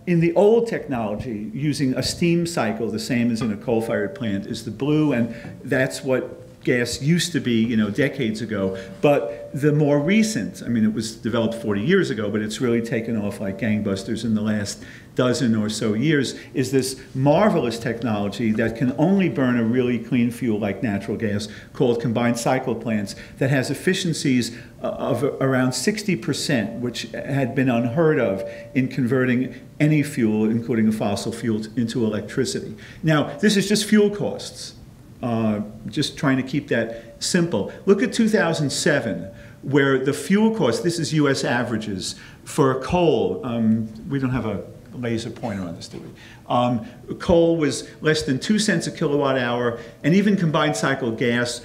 in the old technology, using a steam cycle, the same as in a coal-fired plant, is the blue, and that's what gas used to be, you know, decades ago. But the more recent, I mean, it was developed 40 years ago, but it's really taken off like gangbusters in the last dozen or so years, is this marvelous technology that can only burn a really clean fuel like natural gas called combined cycle plants that has efficiencies of around 60%, which had been unheard of in converting any fuel, including a fossil fuel, into electricity. Now, this is just fuel costs. Just trying to keep that simple. Look at 2007, where the fuel cost, this is US averages, for coal, we don't have a laser pointer on this, do we? Coal was less than 2 cents a kilowatt hour, and even combined cycle gas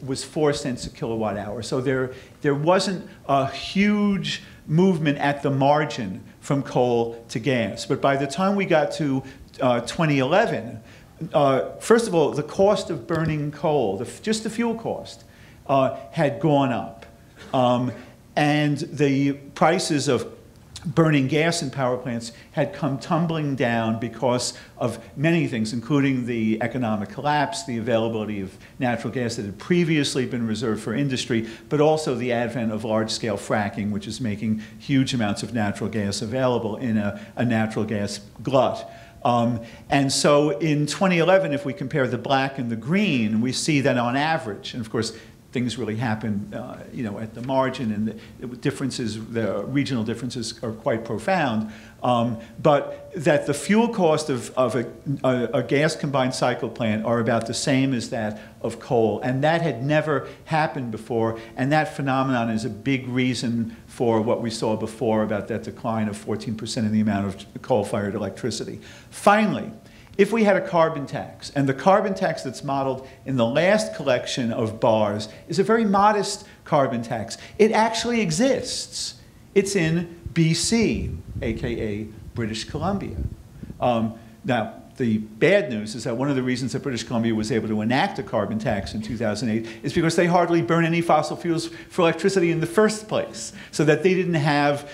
was 4 cents a kilowatt hour. So there wasn't a huge movement at the margin from coal to gas. But by the time we got to 2011, first of all, the cost of burning coal, just the fuel cost, had gone up. And the prices of burning gas in power plants had come tumbling down because of many things, including the economic collapse, the availability of natural gas that had previously been reserved for industry, but also the advent of large-scale fracking, which is making huge amounts of natural gas available in a natural gas glut. And so in 2011, if we compare the black and the green, we see that on average, and of course, things really happen, you know, at the margin, and the differences, the regional differences are quite profound. But that the fuel cost of a gas combined cycle plant are about the same as that of coal, and that had never happened before. And that phenomenon is a big reason for what we saw before about that decline of 14% in the amount of coal-fired electricity. Finally, if we had a carbon tax, and the carbon tax that's modeled in the last collection of bars is a very modest carbon tax. It actually exists. It's in BC, aka British Columbia. Now, the bad news is that one of the reasons that British Columbia was able to enact a carbon tax in 2008 is because they hardly burn any fossil fuels for electricity in the first place, so that they didn't have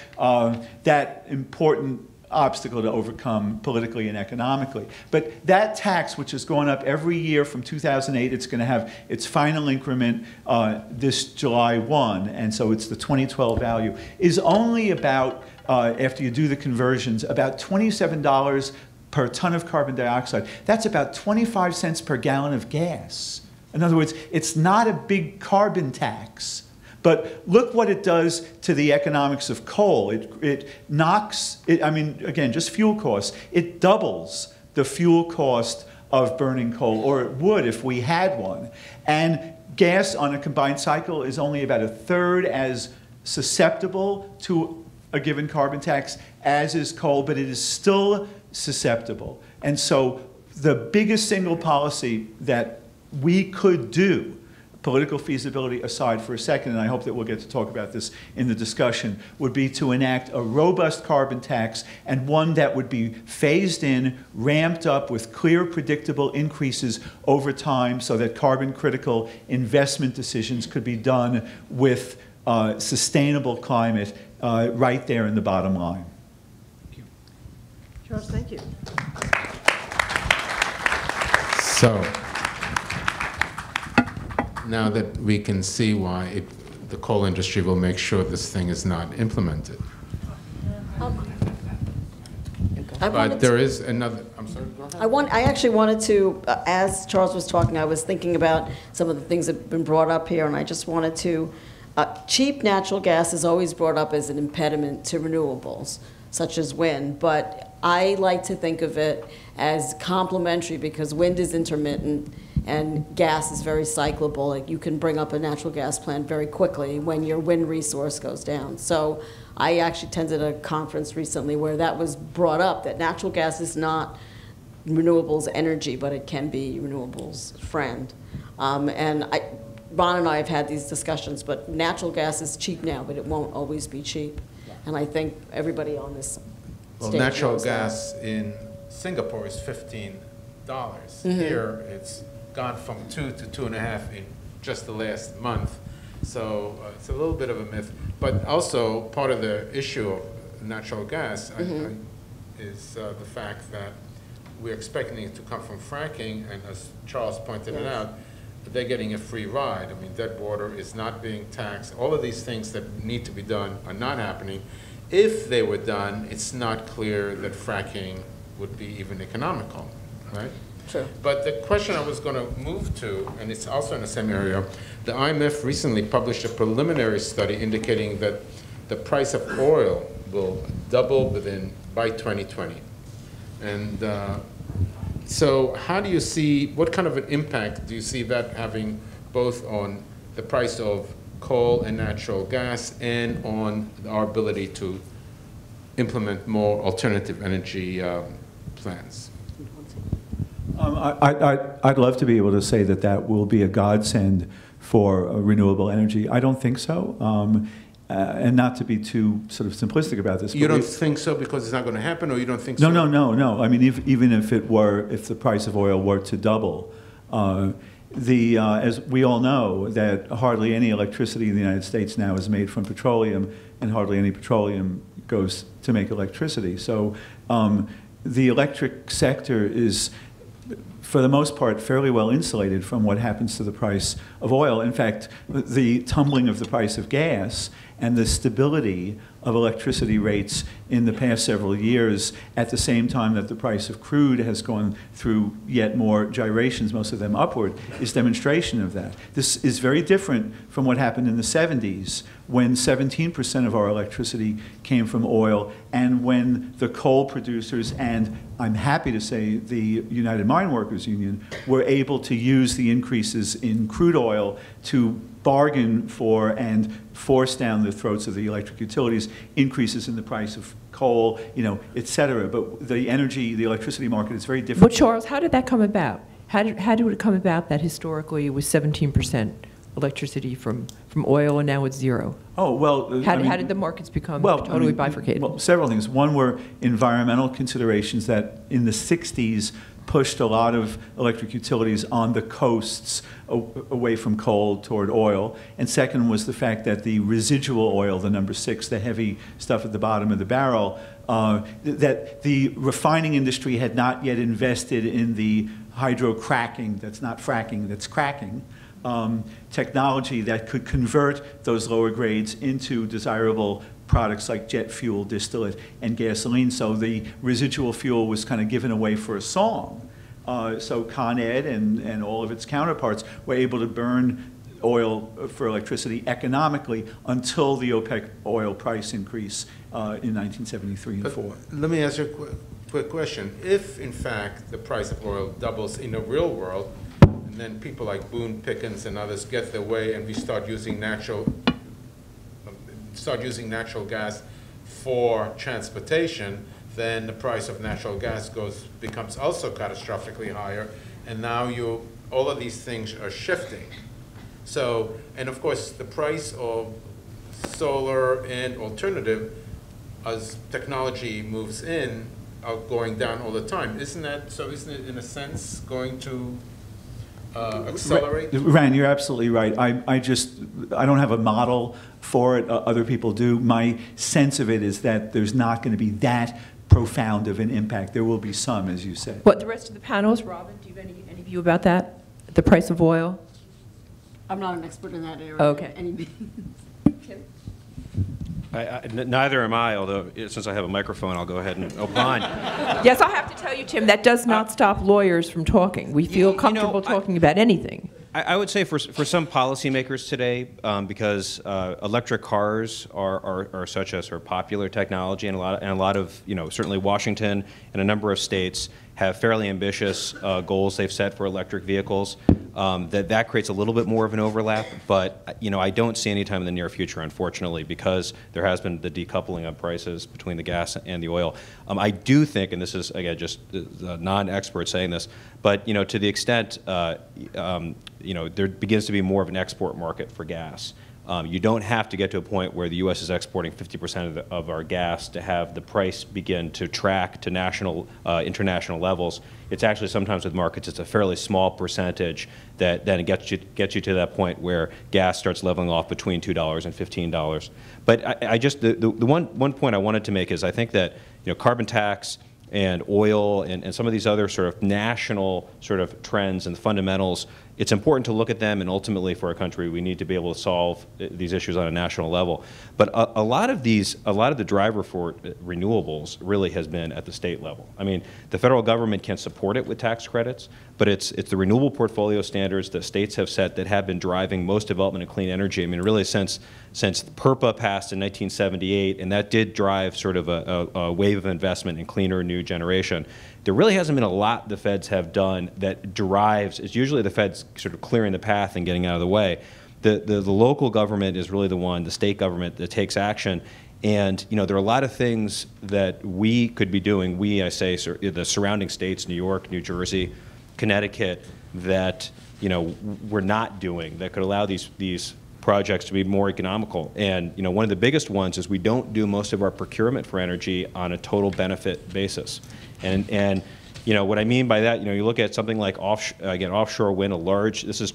that important obstacle to overcome politically and economically. But that tax, which has gone up every year from 2008, it's going to have its final increment this July 1, and so it's the 2012 value, is only about, after you do the conversions, about $27 per ton of carbon dioxide. That's about 25 cents per gallon of gas. In other words, it's not a big carbon tax. But look what it does to the economics of coal. It knocks, I mean, again, just fuel costs. It doubles the fuel cost of burning coal, or it would if we had one. And gas on a combined cycle is only about a third as susceptible to a given carbon tax as is coal, but it is still susceptible. And so the biggest single policy that we could do, political feasibility aside for a second, and I hope that we'll get to talk about this in the discussion, would be to enact a robust carbon tax, and one that would be phased in, ramped up with clear, predictable increases over time so that carbon-critical investment decisions could be done with sustainable climate right there in the bottom line. Thank you. Charles, thank you. So, now that we can see why the coal industry will make sure this thing is not implemented. But there is another, I'm sorry, go ahead. I actually wanted to, as Charles was talking, I was thinking about some of the things that have been brought up here, and I just wanted to, cheap natural gas is always brought up as an impediment to renewables, such as wind, but I like to think of it as complementary because wind is intermittent and gas is very cyclable. Like you can bring up a natural gas plant very quickly when your wind resource goes down. So I actually attended a conference recently where that was brought up, that natural gas is not renewables energy, but it can be renewables friend. And Ron and I have had these discussions, but natural gas is cheap now, but it won't always be cheap. And I think everybody on this stage natural knows gas that. in Singapore is $15. Here, it's gone from 2 to 2.5 in just the last month. So it's a little bit of a myth. But also, part of the issue of natural gas is the fact that we're expecting it to come from fracking, and as Charles pointed it out, they're getting a free ride. I mean, Deepwater is not being taxed. All of these things that need to be done are not happening. If they were done, it's not clear that fracking would be even economical, right? True. But the question I was going to move to, and it's also in the same area, the IMF recently published a preliminary study indicating that the price of oil will double by 2020. And so how do you see, what kind of an impact do you see that having both on the price of coal and natural gas and on our ability to implement more alternative energy plans? I'd love to be able to say that that will be a godsend for renewable energy. I don't think so. And not to be too sort of simplistic about this. You don't think so because it's not going to happen, or you don't think so? No. I mean, even if the price of oil were to double, as we all know, that hardly any electricity in the United States now is made from petroleum, and hardly any petroleum goes to make electricity. So the electric sector is, for the most part, fairly well insulated from what happens to the price of oil. In fact, the tumbling of the price of gas and the stability of electricity rates in the past several years, at the same time that the price of crude has gone through yet more gyrations, most of them upward, is demonstration of that. This is very different from what happened in the 70s, when 17% of our electricity came from oil, and when the coal producers, and I'm happy to say the United Mine Workers Union, were able to use the increases in crude oil to bargain for and force down the throats of the electric utilities increases in the price of coal, et cetera. But the electricity market is very different. Well, Charles, how did that come about? How did it come about that historically it was 17% electricity from oil and now it's zero? Oh, well, how did the markets become totally bifurcated? Well, several things. One were environmental considerations that in the 60s pushed a lot of electric utilities on the coasts away from coal toward oil. And second was the fact that the residual oil, the number 6, the heavy stuff at the bottom of the barrel, that the refining industry had not yet invested in the hydrocracking, that's not fracking, that's cracking, technology that could convert those lower grades into desirable products like jet fuel, distillate, and gasoline. So the residual fuel was kind of given away for a song. So Con Ed and all of its counterparts were able to burn oil for electricity economically until the OPEC oil price increase in 1973 and 4. Let me ask you a quick question. If, in fact, the price of oil doubles in the real world, and then people like Boone Pickens and others get their way and we start using natural gas for transportation, then the price of natural gas becomes also catastrophically higher, and now all of these things are shifting. So, and of course, the price of solar and alternative, as technology moves in, are going down all the time. Isn't it, in a sense, going to accelerate? Rand, you're absolutely right. I don't have a model for it. Other people do. My sense of it is that there's not going to be that profound of an impact. There will be some, as you said. What, the rest of the panelists, Robin, do you have any view about that? The price of oil? I'm not an expert in that area. Okay. Kim? Neither am I, although since I have a microphone, I'll go ahead and opine. Yes, I have to tell you, Tim, that does not stop lawyers from talking. We feel comfortable talking about anything. I would say for some policymakers today, because electric cars are such a sort of popular technology, and a lot of certainly Washington and a number of states have fairly ambitious goals they've set for electric vehicles. That creates a little bit more of an overlap, but I don't see any time in the near future, unfortunately, because there has been the decoupling of prices between the gas and the oil. I do think, and this is again just a non-expert saying this, but to the extent there begins to be more of an export market for gas. You don't have to get to a point where the U.S. is exporting 50% of our gas to have the price begin to track to international levels. It's actually sometimes with markets, it's a fairly small percentage that then gets you to that point where gas starts leveling off between $2 and $15. But I just the one point I wanted to make is I think that carbon tax and oil and some of these other sort of national sort of trends and fundamentals, it's important to look at them, and ultimately for our country we need to be able to solve these issues on a national level. But a lot of the driver for renewables really has been at the state level. I mean, the federal government can support it with tax credits, but it's the renewable portfolio standards that states have set that have been driving most development in clean energy. I mean, really since PURPA passed in 1978, and that did drive sort of a wave of investment in cleaner new generation. There really hasn't been a lot the feds have done that drives, it's usually the feds sort of clearing the path and getting out of the way. The local government is really the state government that takes action. And there are a lot of things that we could be doing, I say the surrounding states, New York, New Jersey, Connecticut, that we're not doing, that could allow these projects to be more economical. And one of the biggest ones is we don't do most of our procurement for energy on a total benefit basis. And what I mean by that, you look at something like offshore wind,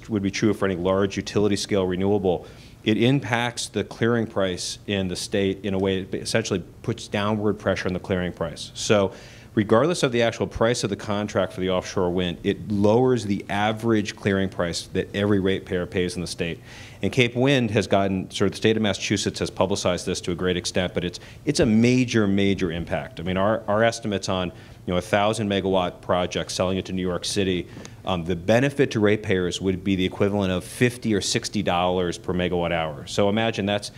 would be true for any large utility scale renewable. It impacts the clearing price in the state in a way it essentially puts downward pressure on the clearing price. So regardless of the actual price of the contract for the offshore wind, it lowers the average clearing price that every ratepayer pays in the state. And Cape Wind has gotten, the state of Massachusetts has publicized this to a great extent, but it's a major, major impact. I mean, our estimates on, a 1,000-megawatt project selling it to New York City, the benefit to ratepayers would be the equivalent of $50 or $60 per megawatt hour. So imagine that's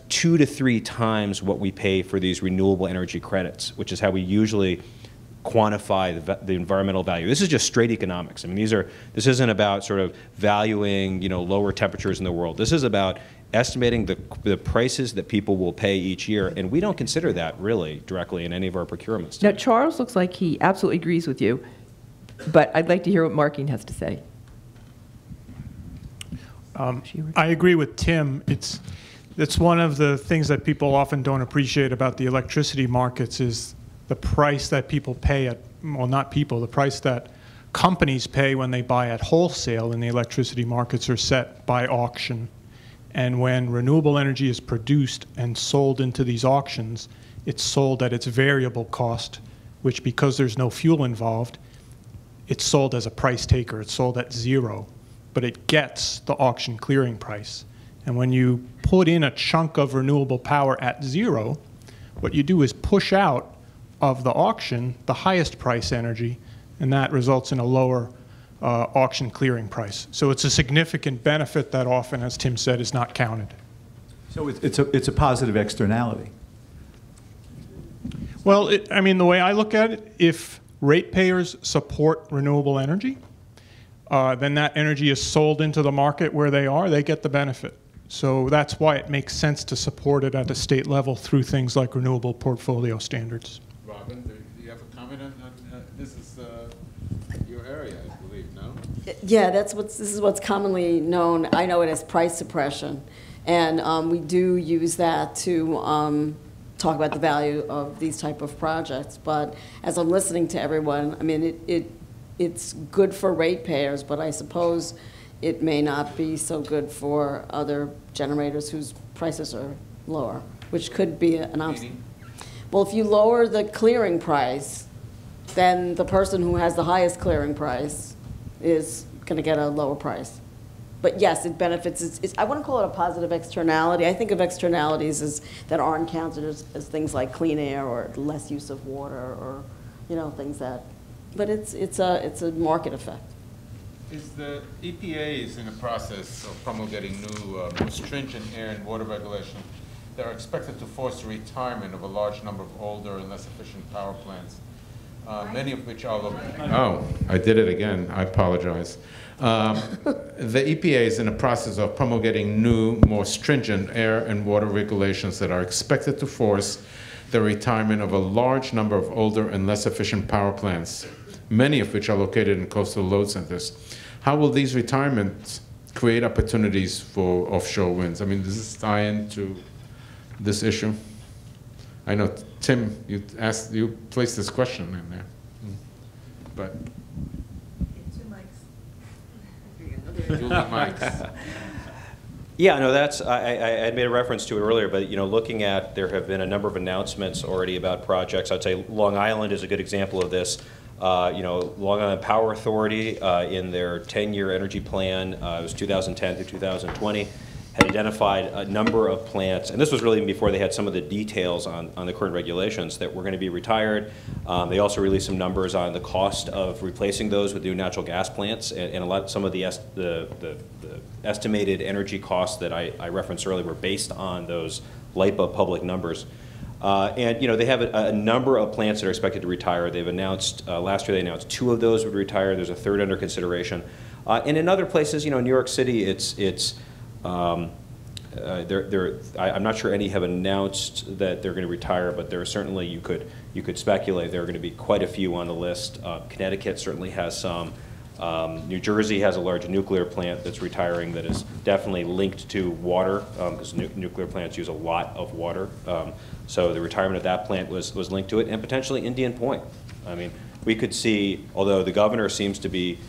2 to 3 times what we pay for these renewable energy credits, which is how we usually quantify the environmental value. This is just straight economics. I mean, this isn't about sort of valuing, lower temperatures in the world. This is about estimating the prices that people will pay each year, and we don't consider that really directly in any of our procurements. Now, Charles looks like he absolutely agrees with you, but I'd like to hear what Markian has to say. I agree with Tim. It's one of the things that people often don't appreciate about the electricity markets is the price that people pay the price that companies pay when they buy at wholesale in the electricity markets are set by auction. And when renewable energy is produced and sold into these auctions, it's sold at its variable cost, which because there's no fuel involved, it's sold as a price taker. It's sold at zero, but it gets the auction clearing price. And when you put in a chunk of renewable power at zero, what you do is push out of the auction the highest price energy, and that results in a lower auction clearing price. So it's a significant benefit that often, as Tim said, is not counted. So it's a positive externality. Well, the way I look at it, if ratepayers support renewable energy, then that energy is sold into the market where they get the benefit. So that's why it makes sense to support it at the state level through things like renewable portfolio standards. Robin, do you have a comment on this? Is your area, I believe, no? Yeah, this is what's commonly known. I know it as price suppression, and we do use that to talk about the value of these type of projects. But as I'm listening to everyone, it's good for ratepayers, but I suppose it may not be so good for other generators whose prices are lower, which could be an obstacle. Well, if you lower the clearing price, then the person who has the highest clearing price is going to get a lower price. But yes, it benefits. I wouldn't call it a positive externality. I think of externalities as that aren't counted as things like clean air or less use of water or things that. But it's a market effect. Is the EPA is in the process of promulgating new, more stringent air and water regulations that are expected to force the retirement of a large number of older and less efficient power plants, many of which are located. Oh, I did it again. I apologize. The EPA is in the process of promulgating new, more stringent air and water regulations that are expected to force the retirement of a large number of older and less efficient power plants, many of which are located in coastal load centers. How will these retirements create opportunities for offshore winds? I mean, does this tie into this issue? I know, Tim, you placed this question in there, but. Two mics. Yeah, no, I had made a reference to it earlier, but looking at, there have been a number of announcements already about projects. I'd say Long Island is a good example of this. Long Island Power Authority in their 10-year energy plan, it was 2010 through 2020, had identified a number of plants, and this was really before they had some of the details on the current regulations that were going to be retired. They also released some numbers on the cost of replacing those with new natural gas plants, and some of the estimated energy costs that I referenced earlier were based on those NYPA public numbers. And they have a number of plants that are expected to retire. They've announced, last year they announced 2 of those would retire. There's a 3rd under consideration. And in other places, New York City, I'm not sure any have announced that they're going to retire, but there are certainly, you could speculate there are going to be quite a few on the list. Connecticut certainly has some. New Jersey has a large nuclear plant that's retiring that is definitely linked to water, because nuclear plants use a lot of water. So the retirement of that plant was linked to it, and potentially Indian Point. I mean, we could see, although the governor seems to be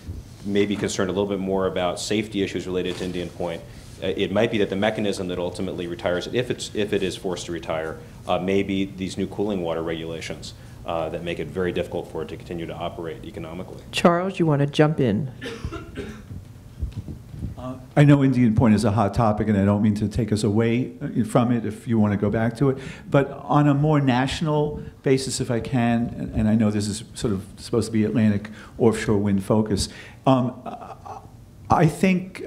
maybe concerned a little bit more about safety issues related to Indian Point, it might be that the mechanism that ultimately retires it, if it is forced to retire, may be these new cooling water regulations that make it very difficult for it to continue to operate economically. Charles, you want to jump in? I know Indian Point is a hot topic, and I don't mean to take us away from it if you want to go back to it. But on a more national basis, if I can, and I know this is sort of supposed to be Atlantic offshore wind focus, I think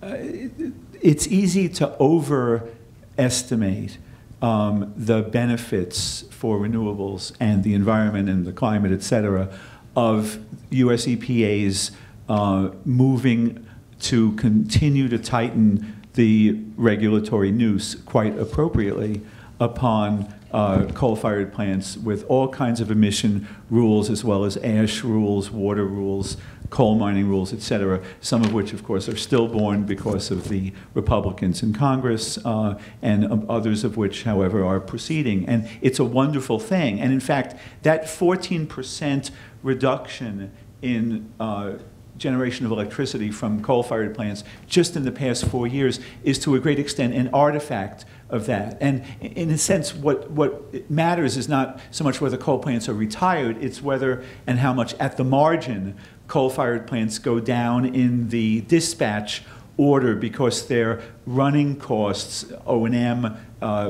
it's easy to overestimate the benefits for renewables and the environment and the climate, et cetera, of US EPA's moving to continue to tighten the regulatory noose quite appropriately upon coal-fired plants with all kinds of emission rules, as well as ash rules, water rules, coal mining rules, et cetera, some of which, of course, are stillborn because of the Republicans in Congress, and others of which, however, are proceeding. And it's a wonderful thing. And in fact, that 14% reduction in generation of electricity from coal-fired plants just in the past 4 years is to a great extent an artifact of that. And in a sense, what matters is not so much whether coal plants are retired, it's whether and how much at the margin coal-fired plants go down in the dispatch order because their running costs, O&M,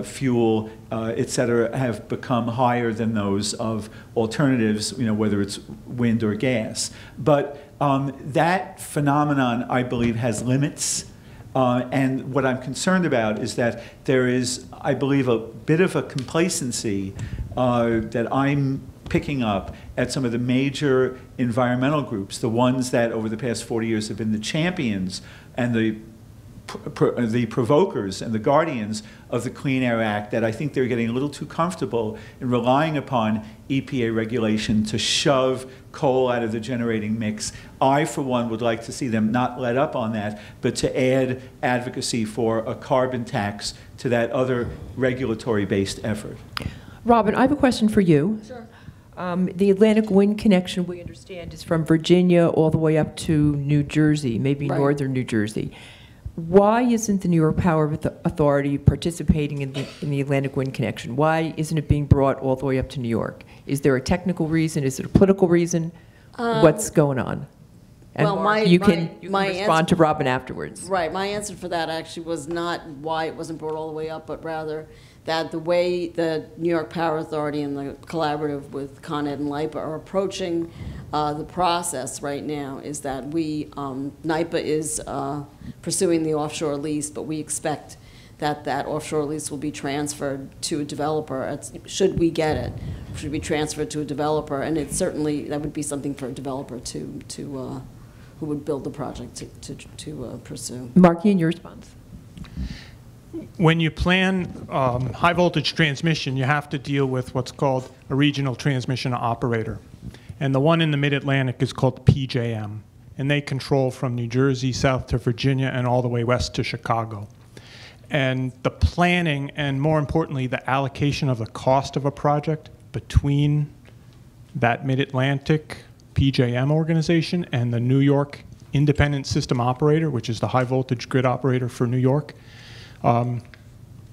fuel, et cetera, have become higher than those of alternatives, whether it's wind or gas. But that phenomenon, I believe, has limits. And what I'm concerned about is that there is, I believe, a bit of a complacency that I'm picking up at some of the major environmental groups, the ones that over the past 40 years have been the champions and the provokers and the guardians of the Clean Air Act, that I think they're getting a little too comfortable in relying upon EPA regulation to shove coal out of the generating mix. I, for one, would like to see them not let up on that, but to add advocacy for a carbon tax to that other regulatory-based effort. Robin, I have a question for you. Sure. The Atlantic Wind connection, we understand, is from Virginia all the way up to New Jersey, maybe Right. northern New Jersey. Why isn't the New York Power Authority participating in the Atlantic Wind connection? Why isn't it being brought all the way up to New York? Is there a technical reason? Is it a political reason? What's going on? And well, you can my respond answer, to Robin afterwards. Right. My answer for that actually was not why it wasn't brought all the way up, but rather that the way the New York Power Authority and the collaborative with Con Ed and NYPA are approaching the process right now is that NYPA is pursuing the offshore lease, but we expect that offshore lease will be transferred to a developer. Should we get it, should be transferred to a developer, and it certainly, that would be something for a developer who would build the project to pursue. Markian, your response. When you plan high voltage transmission, you have to deal with what's called a regional transmission operator. And the one in the mid-Atlantic is called PJM. And they control from New Jersey south to Virginia and all the way west to Chicago. And the planning and, more importantly, the allocation of the cost of a project between that mid-Atlantic PJM organization and the New York Independent System Operator, which is the high voltage grid operator for New York,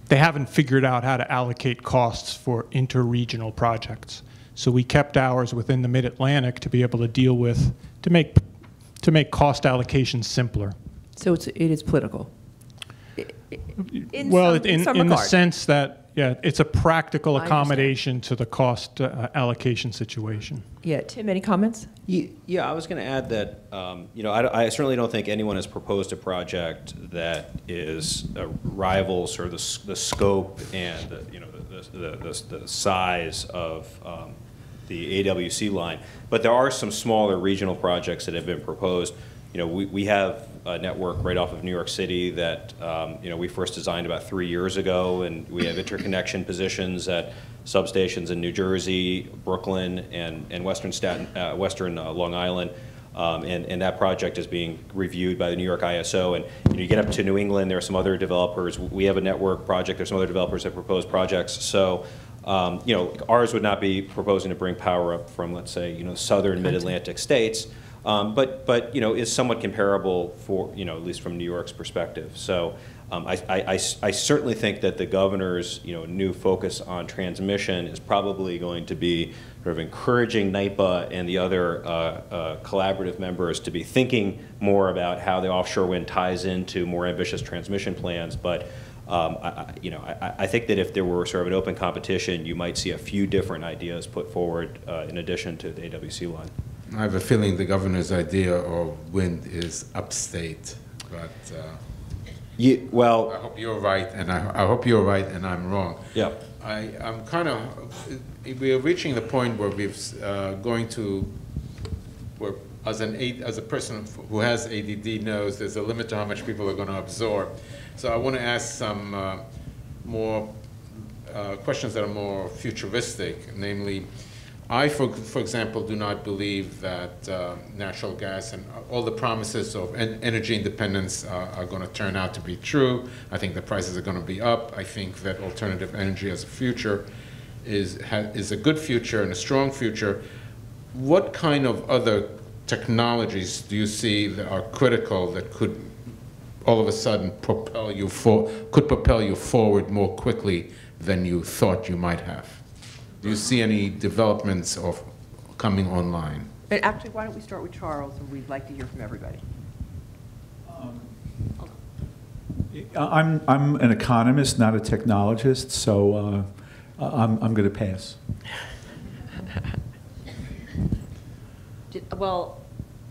they haven't figured out how to allocate costs for interregional projects. So we kept ours within the mid-Atlantic to be able to deal with, to make cost allocations simpler. So it is political. In some in the regard. sense that, yeah, it's a practical I accommodation to the cost allocation situation. Yeah, Tim, any comments? Yeah, I was going to add that, I certainly don't think anyone has proposed a project that rivals or the scope and the size of the AWC line. But there are some smaller regional projects that have been proposed. We have a network right off of New York City that we first designed about 3 years ago, and we have interconnection positions at substations in New Jersey, Brooklyn, and western Long Island, and that project is being reviewed by the New York ISO. And you get up to New England, there are some other developers. We have a network project. There's some other developers that propose projects. So You know, ours would not be proposing to bring power up from, let's say, you know, southern mid-Atlantic states, but you know, is somewhat comparable for, you know, at least from New York's perspective. So I certainly think that the governor's, you know, new focus on transmission is probably going to be sort of encouraging NYPA and the other collaborative members to be thinking more about how the offshore wind ties into more ambitious transmission plans. But you know, I think that if there were sort of an open competition, you might see a few different ideas put forward in addition to the AWC line. I have a feeling the governor's idea of wind is upstate, but well, I hope you're right, and I hope you're right, and I'm wrong. Yeah. I'm kind of, we are reaching the point where we've going to, where as a person who has ADD knows there's a limit to how much people are going to absorb. So I want to ask some more questions that are more futuristic, namely, I, for example, do not believe that natural gas and all the promises of energy independence are going to turn out to be true. I think the prices are going to be up. I think that alternative energy as a future is a good future and a strong future. What kind of other technologies do you see that are critical that could all of a sudden propel you forward more quickly than you thought you might have? Do you see any developments of coming online? And actually, why don't we start with Charles, and we'd like to hear from everybody. I'm an economist, not a technologist, so I'm going to pass. Well,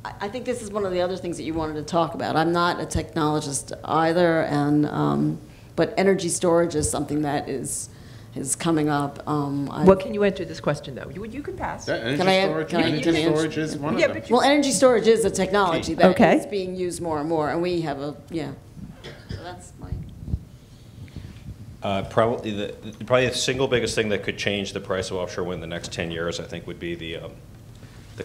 I think this is one of the other things that you wanted to talk about. I'm not a technologist either, and but energy storage is something that is coming up. What can you answer this question, though? You can pass. Energy storage is one of them. Well, energy storage is a technology that is being used more and more, and we have a, yeah. So that's my... Probably the single biggest thing that could change the price of offshore wind in the next 10 years, I think, would be the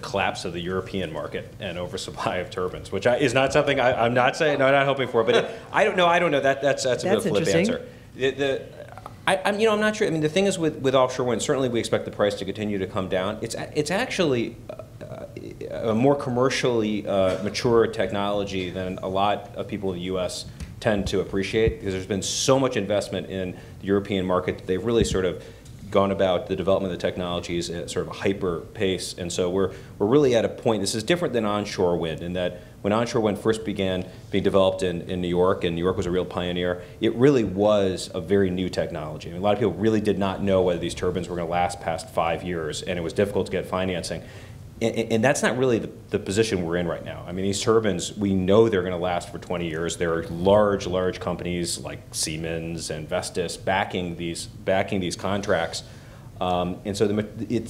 collapse of the European market and oversupply of turbines, which is not something I'm not saying, no, I'm not hoping for, but I don't know. That's a bit of a flip answer. I'm not sure. I mean, the thing is with offshore wind, certainly we expect the price to continue to come down. It's actually a more commercially mature technology than a lot of people in the U.S. tend to appreciate, because there's been so much investment in the European market that they've really sort of gone about the development of the technologies at sort of a hyper pace. And so we're really at a point, this is different than onshore wind, in that when onshore wind first began being developed in New York, and New York was a real pioneer, it really was a very new technology. I mean, a lot of people really did not know whether these turbines were going to last past 5 years, and it was difficult to get financing. And that's not really the position we're in right now. I mean, these turbines, we know they're going to last for 20 years. There are large companies like Siemens and Vestas backing these contracts. And so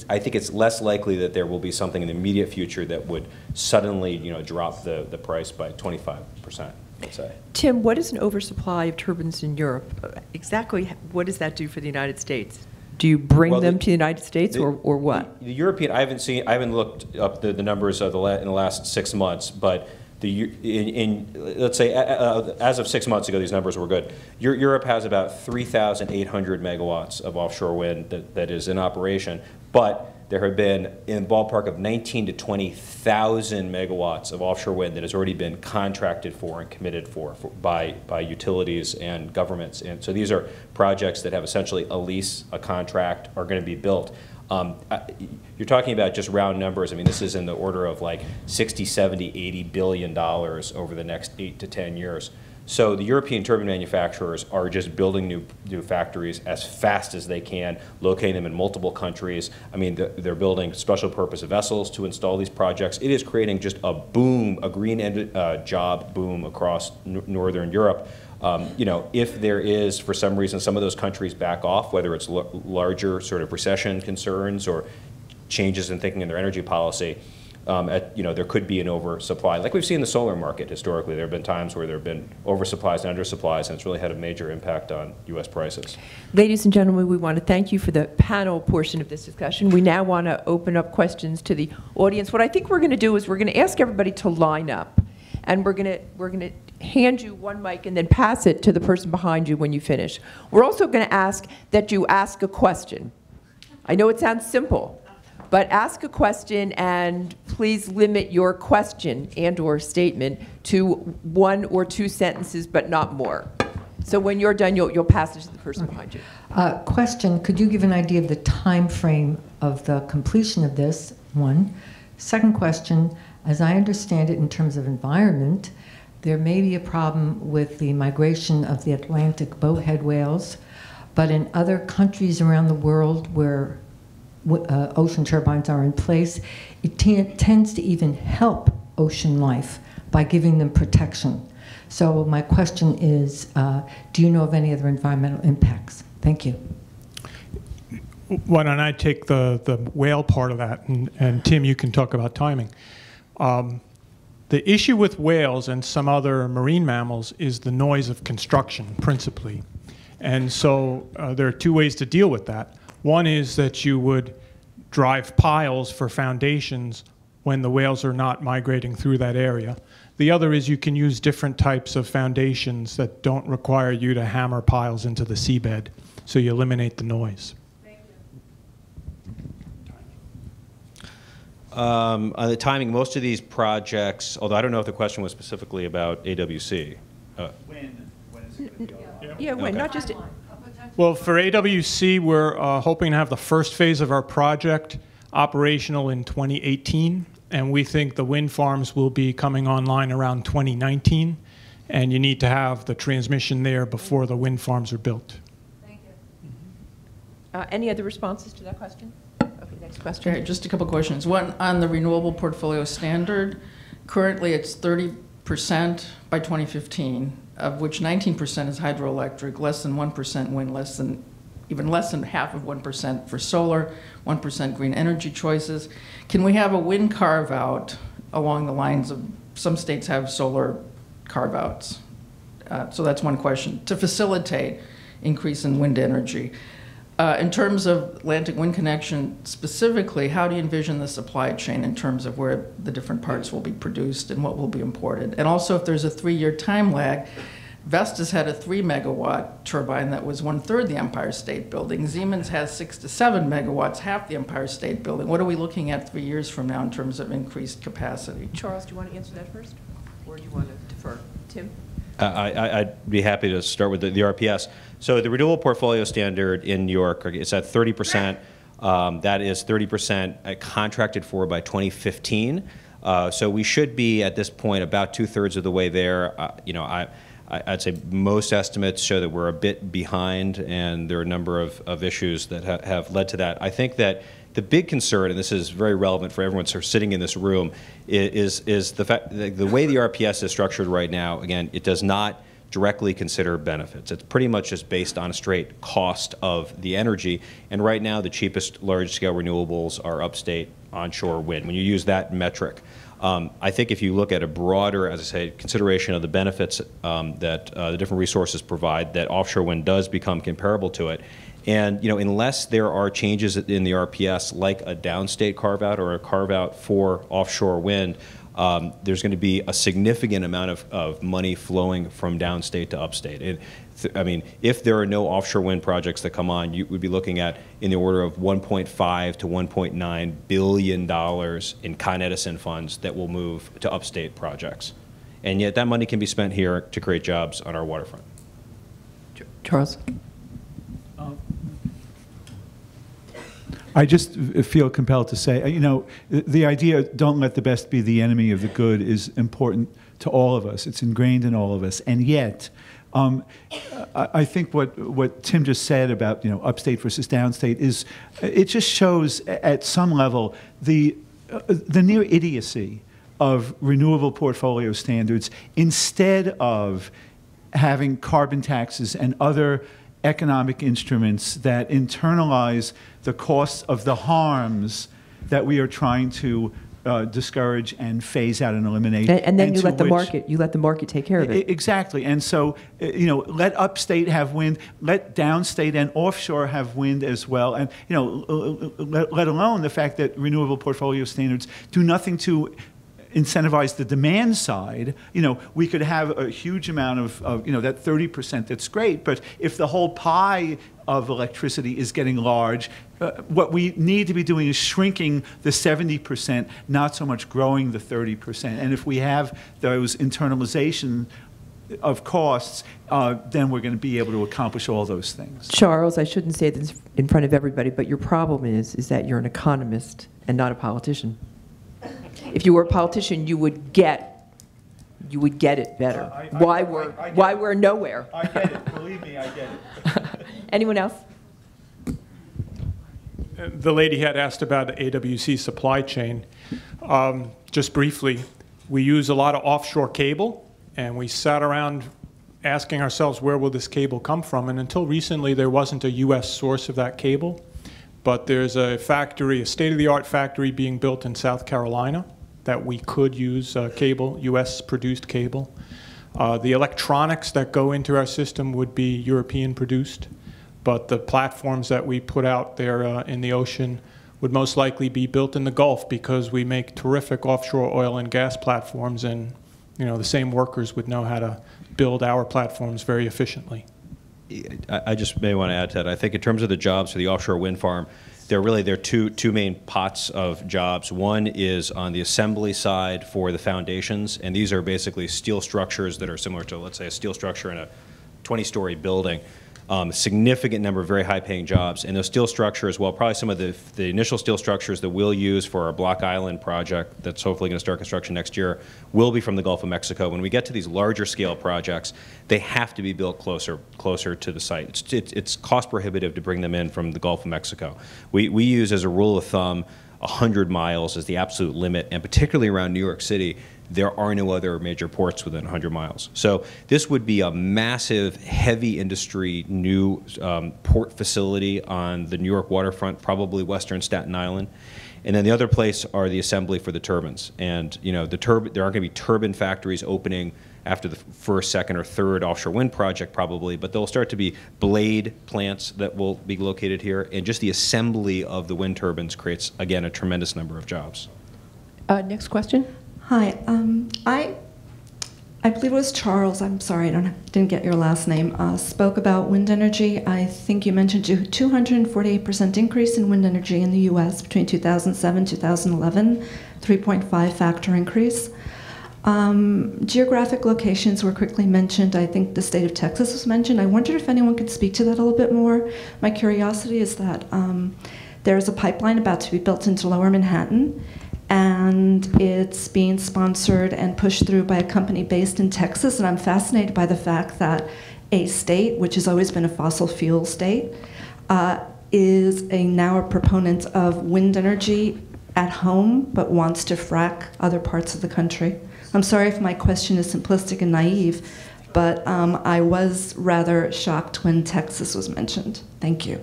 I think it's less likely that there will be something in the immediate future that would suddenly, drop the price by 25%, let's say. Tim, what is an oversupply of turbines in Europe? Exactly what does that do for the United States? Do you bring them to the United States, or what? The European, I haven't looked up the numbers of in the last 6 months, but let's say as of 6 months ago, these numbers were good. Europe has about 3,800 megawatts of offshore wind that is in operation, but there have been in the ballpark of 19 to 20,000 megawatts of offshore wind that has already been contracted for and committed for by utilities and governments. And so these are projects that have essentially a lease, a contract, are going to be built. You're talking about just round numbers. I mean, this is in the order of like 60, 70, 80 billion dollars over the next 8 to 10 years. So the European turbine manufacturers are just building new factories as fast as they can, locating them in multiple countries. I mean, they're building special purpose vessels to install these projects. It is creating just a boom, a green job boom across Northern Europe. If there is, for some reason, some of those countries back off, whether it's larger sort of recession concerns or changes in thinking in their energy policy, there could be an oversupply. Like we've seen in the solar market historically, there have been times where there have been oversupplies and undersupplies, and it's really had a major impact on U.S. prices. Ladies and gentlemen, we want to thank you for the panel portion of this discussion. We now want to open up questions to the audience. What I think we're going to do is we're going to ask everybody to line up, and we're going to hand you one mic and then pass it to the person behind you when you finish. We're also going to ask that you ask a question. I know it sounds simple, but ask a question and please limit your question and/or statement to 1 or 2 sentences, but not more. So when you're done, you'll pass it to the person behind you. Question, could you give an idea of the time frame of the completion of this? One. Second question, as I understand it in terms of environment, there may be a problem with the migration of the Atlantic bowhead whales, but in other countries around the world where ocean turbines are in place, it tends to even help ocean life by giving them protection. So my question is, do you know of any other environmental impacts? Thank you. Why don't I take the whale part of that, and Tim, you can talk about timing. The issue with whales and some other marine mammals is the noise of construction, principally. And so there are 2 ways to deal with that. One is that you would drive piles for foundations when the whales are not migrating through that area. The other is you can use different types of foundations that don't require you to hammer piles into the seabed, so you eliminate the noise. On the timing, most of these projects, although I don't know if the question was specifically about AWC. When is it going to go? Yeah, when, Okay. not just... Well, for AWC, we're hoping to have the first phase of our project operational in 2018, and we think the wind farms will be coming online around 2019, and you need to have the transmission there before the wind farms are built. Thank you. Any other responses to that question? Okay, next question. Okay, just a couple questions. One, on the renewable portfolio standard, currently it's 30% by 2015, of which 19% is hydroelectric, less than 1% wind, even less than half of 1% for solar, 1% green energy choices. Can we have a wind carve-out along the lines of some states have solar carve-outs? So that's one question, to facilitate increase in wind energy. In terms of Atlantic Wind Connection specifically, how do you envision the supply chain in terms of where the different parts will be produced and what will be imported? And also, if there's a 3-year time lag, Vestas had a 3-megawatt turbine that was 1/3 the Empire State Building. Siemens has 6 to 7 megawatts, half the Empire State Building. What are we looking at 3 years from now in terms of increased capacity? Charles, do you want to answer that first? Or do you want to defer? Tim? I'd be happy to start with the RPS. So the renewable portfolio standard in New York, it's at 30%. That is 30% contracted for by 2015. So we should be at this point about 2/3 of the way there. I'd say most estimates show that we're a bit behind, and there are a number of issues that have led to that. I think that the big concern, and this is very relevant for everyone sort of sitting in this room, is the fact that the way the RPS is structured right now, again, it does not directly consider benefits. It's pretty much just based on a straight cost of the energy. And right now, the cheapest large-scale renewables are upstate onshore wind. When you use that metric, I think if you look at a broader, as I say, consideration of the benefits that the different resources provide, that offshore wind does become comparable to it. And unless there are changes in the RPS, like a downstate carve-out or a carve-out for offshore wind, there's going to be a significant amount of money flowing from downstate to upstate. I mean, if there are no offshore wind projects that come on, you would be looking at in the order of $1.5 to $1.9 billion in Con Edison funds that will move to upstate projects. And yet that money can be spent here to create jobs on our waterfront. Charles? I just feel compelled to say, the idea, don't let the best be the enemy of the good, is important to all of us. It's ingrained in all of us. And yet, I think what Tim just said about, upstate versus downstate it just shows at some level the near idiocy of renewable portfolio standards instead of having carbon taxes and other economic instruments that internalize the costs of the harms that we are trying to discourage and phase out and eliminate. And then you let the market take care of it. Exactly. And so, let upstate have wind, let downstate and offshore have wind as well. And, let alone the fact that renewable portfolio standards do nothing to incentivize the demand side, we could have a huge amount of that 30%, that's great, but if the whole pie of electricity is getting large, what we need to be doing is shrinking the 70%, not so much growing the 30%. And if we have those internalization of costs, then we're going to be able to accomplish all those things. Charles, I shouldn't say this in front of everybody, but your problem is that you're an economist and not a politician. If you were a politician, you would get it better. Why we're nowhere. I get it. Believe me, I get it. Anyone else? The lady had asked about the AWC supply chain. Just briefly, we use a lot of offshore cable, and we sat around asking ourselves, where will this cable come from? And until recently, there wasn't a U.S. source of that cable. But there's a factory, a state-of-the-art factory being built in South Carolina that we could use cable, U.S.-produced cable. The electronics that go into our system would be European-produced, but the platforms that we put out there in the ocean would most likely be built in the Gulf, because we make terrific offshore oil and gas platforms, and the same workers would know how to build our platforms very efficiently. I just may want to add to that. I think in terms of the jobs for the offshore wind farm, there are two main pots of jobs. One is on the assembly side for the foundations, and these are basically steel structures that are similar to, let's say, a steel structure in a 20-story building. Significant number of very high-paying jobs. And those steel structures, well, probably some of the initial steel structures that we'll use for our Block Island project that's hopefully going to start construction next year will be from the Gulf of Mexico. When we get to these larger scale projects, they have to be built closer to the site. It's cost prohibitive to bring them in from the Gulf of Mexico. We use, as a rule of thumb, 100 miles is the absolute limit, and particularly around New York City, there are no other major ports within 100 miles. So this would be a massive, heavy industry new port facility on the New York waterfront, probably western Staten Island. And then the other place are the assembly for the turbines. And there aren't going to be turbine factories opening after the first, second, or third offshore wind project probably, but there'll start to be blade plants that will be located here. And just the assembly of the wind turbines creates, again, a tremendous number of jobs. Next question. Hi, I believe it was Charles, I'm sorry, I didn't get your last name, spoke about wind energy. I think you mentioned a 248% increase in wind energy in the U.S. between 2007 and 2011, 3.5 factor increase. Geographic locations were quickly mentioned. I think the state of Texas was mentioned. I wondered if anyone could speak to that a little bit more. My curiosity is that there's a pipeline about to be built into Lower Manhattan, and it's being sponsored and pushed through by a company based in Texas, and I'm fascinated by the fact that a state, which has always been a fossil fuel state, is now a proponent of wind energy at home, but wants to frack other parts of the country. I'm sorry if my question is simplistic and naive, but I was rather shocked when Texas was mentioned. Thank you.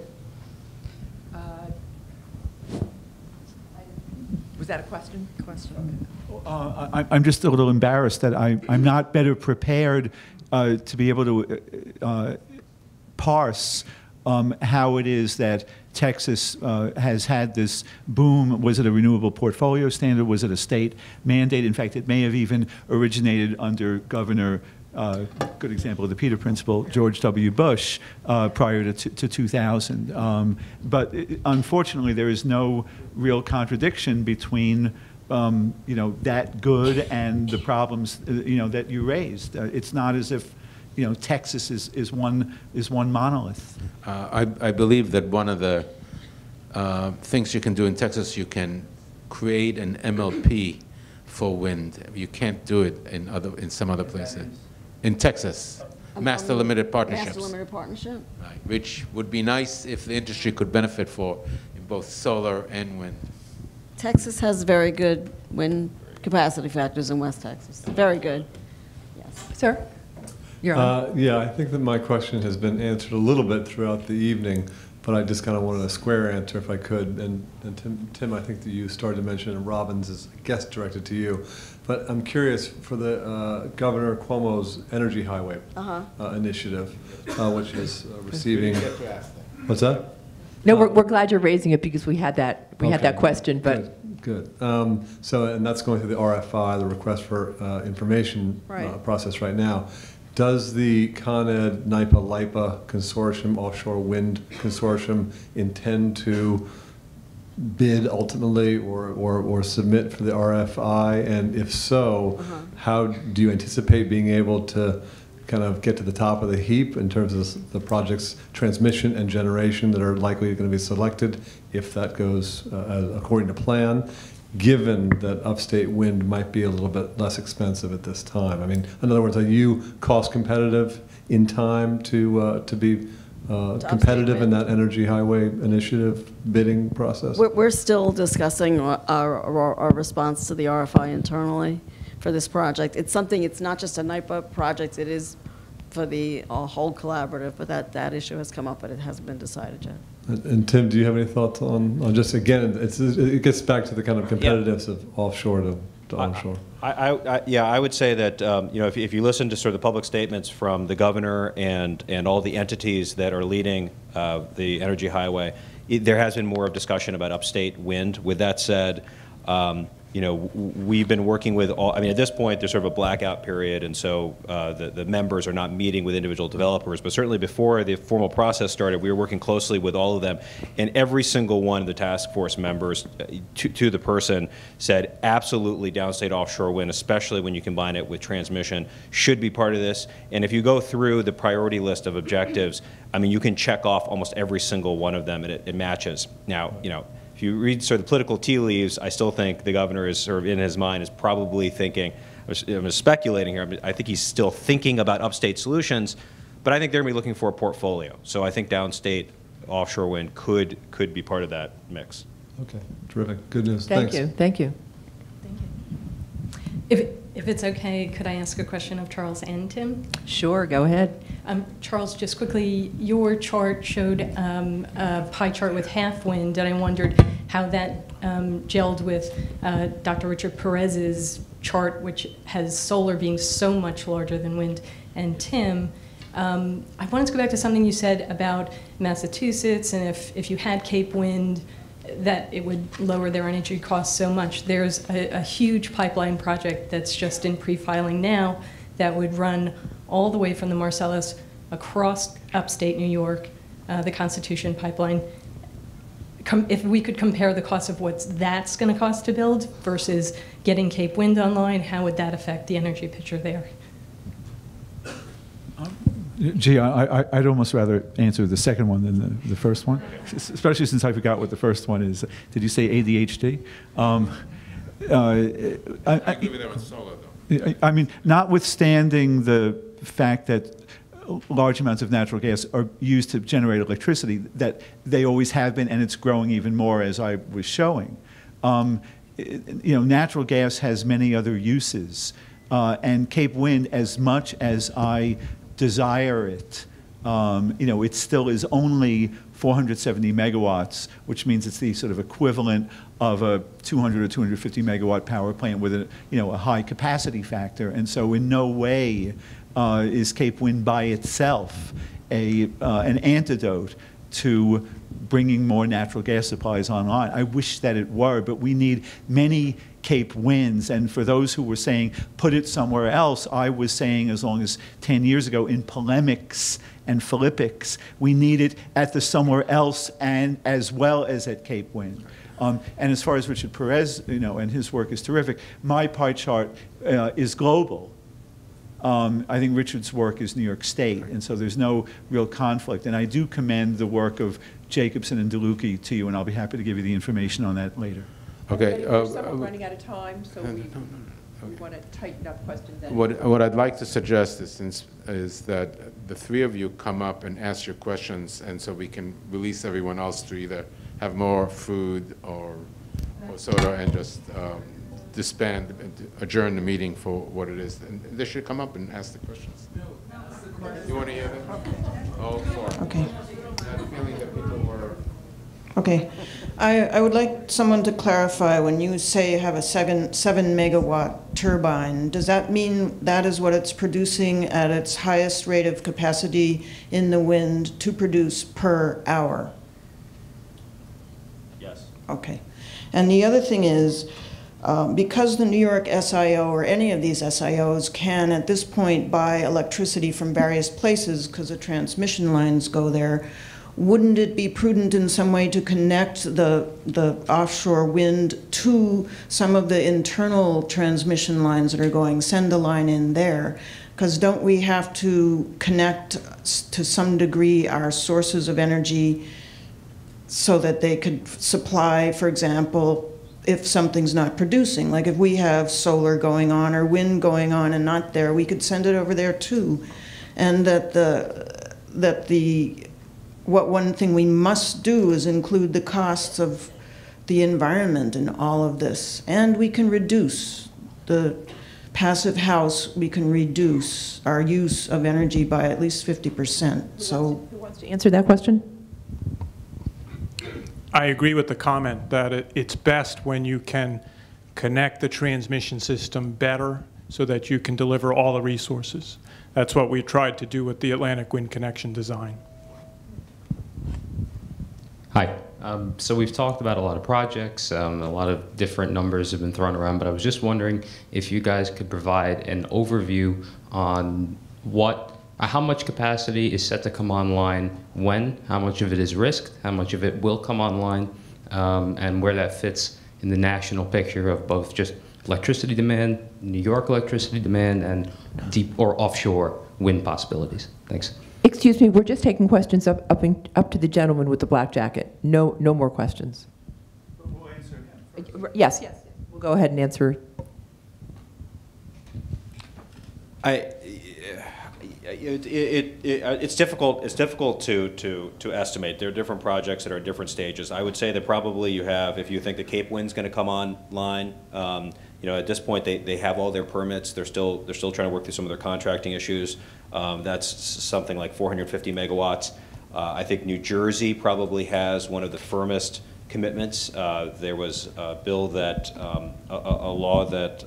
Was that a question? I'm just a little embarrassed that I'm not better prepared to be able to parse how it is that Texas has had this boom. Was it a renewable portfolio standard? Was it a state mandate? In fact, it may have even originated under Governor, good example of the Peter Principle, George W. Bush, prior to 2000. But unfortunately, there is no real contradiction between that good and the problems that you raised. It's not as if Texas is one monolith. I believe that one of the things you can do in Texas, you can create an MLP for wind. You can't do it in some other places. In Texas, Master Limited Partnerships. Master Limited Partnership. Right, which would be nice if the industry could benefit for in both solar and wind. Texas has very good wind capacity factors in West Texas. Very good. Yes. Sir? You're on. Yeah, I think that my question has been answered a little bit throughout the evening, but I just kind of wanted a square answer if I could. And Tim, I think that you started to mention, and Robbins is, I guess, directed to you. But I'm curious, for the Governor Cuomo's Energy Highway initiative, which is receiving... What's that? No, we're glad you're raising it because we had that question, but Good. And that's going through the RFI, the request for information process right now. Does the Con Ed NYPA LIPA consortium, offshore wind consortium, intend to bid ultimately or submit for the RFI? And if so, how do you anticipate being able to kind of get to the top of the heap in terms of the project's transmission and generation that are likely going to be selected if that goes according to plan, given that upstate wind might be a little bit less expensive at this time? I mean, in other words, are you cost competitive in time to be competitive in that Energy Highway Initiative bidding process? We're still discussing our response to the RFI internally for this project. It's something, it's not just a NYPA project, it is for the whole collaborative, but that issue has come up, but it hasn't been decided yet. And Tim, do you have any thoughts on just, again, it gets back to the kind of competitiveness of offshore to onshore? I would say that if you listen to sort of the public statements from the governor and all the entities that are leading the Energy Highway, there has been more of discussion about upstate wind. With that said, we've been working with all, at this point, there's sort of a blackout period, and so the members are not meeting with individual developers, but certainly before the formal process started, we were working closely with all of them, and every single one of the task force members, to the person, said absolutely downstate offshore wind, especially when you combine it with transmission, should be part of this. And if you go through the priority list of objectives, you can check off almost every single one of them, and it matches. Now, if you read sort of the political tea leaves, I still think the governor is sort of in his mind is probably thinking, I'm speculating here, I think he's still thinking about upstate solutions, but I think they're going to be looking for a portfolio. So I think downstate offshore wind could be part of that mix. Okay, terrific, good news. Thank Thanks. you, thank you. If it's okay, could I ask a question of Charles and Tim? Sure, go ahead. Charles, just quickly, your chart showed a pie chart with half wind, and I wondered how that gelled with Dr. Richard Perez's chart, which has solar being so much larger than wind. And Tim, I wanted to go back to something you said about Massachusetts, and if you had Cape Wind, that it would lower their energy costs so much. There's a huge pipeline project that's just in pre-filing now that would run all the way from the Marcellus across upstate New York, the Constitution pipeline. If we could compare the cost of what that's going to cost to build versus getting Cape Wind online, how would that affect the energy picture there? Gee, I'd almost rather answer the second one than the first one, especially since I forgot what the first one is. Did you say ADHD? I agree with that with solar, though. Notwithstanding the fact that large amounts of natural gas are used to generate electricity, that they always have been, and it's growing even more, as I was showing. Natural gas has many other uses, and Cape Wind, as much as I desire it, it still is only 470 megawatts, which means it's the sort of equivalent of a 200 or 250 megawatt power plant with a high capacity factor. And so in no way is Cape Wind by itself an antidote to bringing more natural gas supplies online. I wish that it were, but we need many Cape Winds. And for those who were saying, put it somewhere else, I was saying as long as 10 years ago in polemics and philippics, we need it at the somewhere else and as well as at Cape Wind. And as far as Richard Perez, and his work is terrific, my pie chart is global. I think Richard's work is New York State, and so there's no real conflict. And I do commend the work of Jacobson and DeLuca to you, and I'll be happy to give you the information on that later. Okay. We're somewhat running out of time, so we want to tighten up questions. What I'd like to suggest is that the three of you come up and ask your questions, and so we can release everyone else to either have more food or soda and just disband, adjourn the meeting for what it is. And they should come up and ask the questions. You want to hear them? All four. Okay. That feeling that people were... Okay. I would like someone to clarify, when you say you have a 7 megawatt turbine, does that mean that is what it's producing at its highest rate of capacity in the wind to produce per hour? Yes. Okay. And the other thing is, because the New York SIO or any of these SIOs can at this point buy electricity from various places because the transmission lines go there, wouldn't it be prudent in some way to connect the offshore wind to some of the internal transmission lines that are going, send a line in there? Because don't we have to connect to some degree our sources of energy so that they could supply, for example, if something's not producing? Like if we have solar going on or wind going on and not there, we could send it over there too. And what one thing we must do is include the costs of the environment in all of this. And we can reduce the passive house, we can reduce our use of energy by at least 50%. So, who wants to answer that question? I agree with the comment that it's best when you can connect the transmission system better so that you can deliver all the resources. That's what we tried to do with the Atlantic Wind Connection design. Hi. So we've talked about a lot of projects, a lot of different numbers have been thrown around, but I was just wondering if you guys could provide an overview on how much capacity is set to come online when, how much of it is risked, how much of it will come online, and where that fits in the national picture of both just electricity demand, New York electricity demand, and deep or offshore wind possibilities. Thanks. Excuse me, we're just taking questions up to the gentleman with the black jacket. No more questions. We'll answer him. Yes. We'll go ahead and answer. It's difficult to estimate. There are different projects that are at different stages. I would say that probably you have, if you think the Cape Wind's going to come online, at this point they have all their permits. They're still trying to work through some of their contracting issues. That's something like 450 megawatts. I think New Jersey probably has one of the firmest commitments. There was a bill that, a law that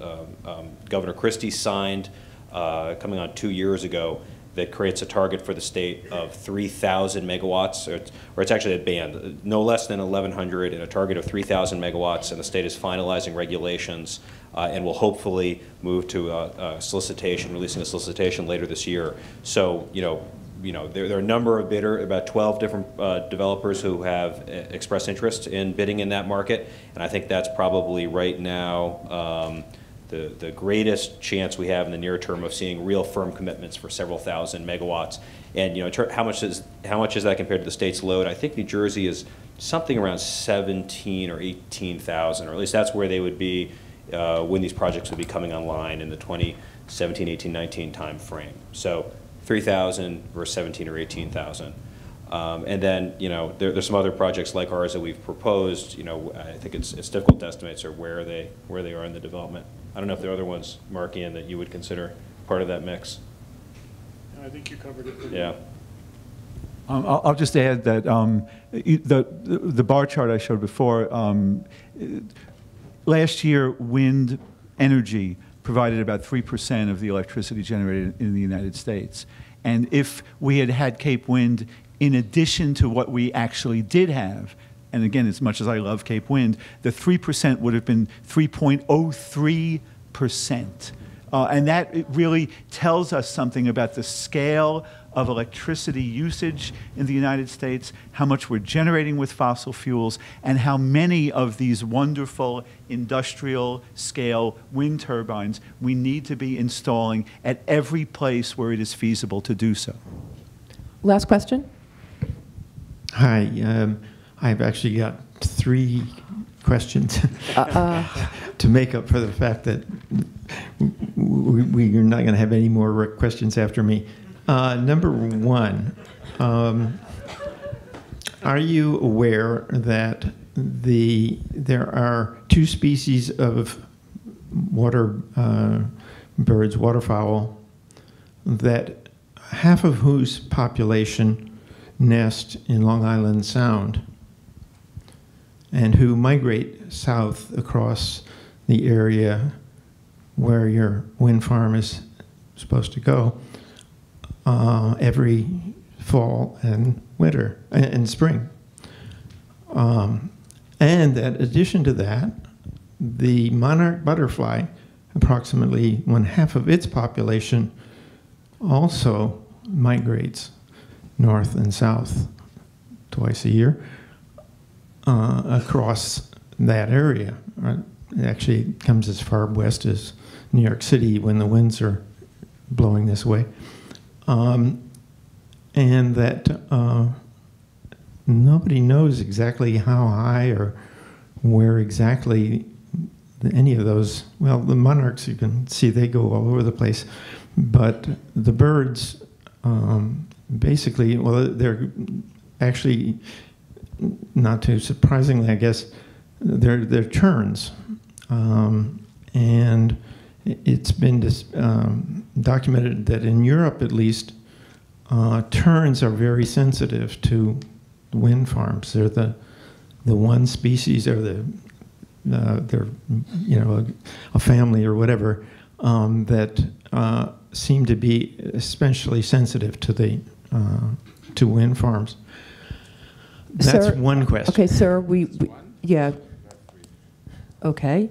Governor Christie signed coming on 2 years ago that creates a target for the state of 3,000 megawatts, or it's actually a band, no less than 1,100 and a target of 3,000 megawatts, and the state is finalizing regulations and will hopefully move to releasing a solicitation later this year. So, there are a number of about 12 different developers who have expressed interest in bidding in that market, and I think that's probably right now the greatest chance we have in the near term of seeing real firm commitments for several thousand megawatts. And how much is that compared to the state's load? I think New Jersey is something around 17 or 18,000, or at least that's where they would be when these projects would be coming online in the 2017, 18, 19 time frame. So 3,000 versus 17 or 18,000. And then, there's some other projects like ours that we've proposed. I think it's difficult to estimate sort of where they are in the development. I don't know if there are other ones, Markian, that you would consider part of that mix. I think you covered it pretty yeah. well. I'll just add that the bar chart I showed before, last year wind energy provided about 3% of the electricity generated in the United States. And if we had had Cape Wind in addition to what we actually did have, and again, as much as I love Cape Wind, the 3% would have been 3.03%. And that really tells us something about the scale of electricity usage in the United States, how much we're generating with fossil fuels, and how many of these wonderful industrial scale wind turbines we need to be installing at every place where it is feasible to do so. Last question. Hi, I've actually got 3 questions to make up for the fact that we're not going to have any more questions after me. Number 1, are you aware that there are 2 species of birds, waterfowl, that half of whose population nest in Long Island Sound and who migrate south across the area where your wind farm is supposed to go every fall and winter and spring. And that, in addition to that, the monarch butterfly, approximately 1/2 of its population, also migrates north and south twice a year across that area. It actually comes as far west as New York City when the winds are blowing this way. And that nobody knows exactly how high or where exactly any of those, well, the monarchs, you can see they go all over the place, but the birds, basically, well, they're actually, not too surprisingly, I guess, they're terns. And it's been documented that in Europe, at least, terns are very sensitive to wind farms. They're the one species, or they're a family or whatever that seem to be especially sensitive to to wind farms. That's Sir, one question. Okay, sir, yeah. Okay.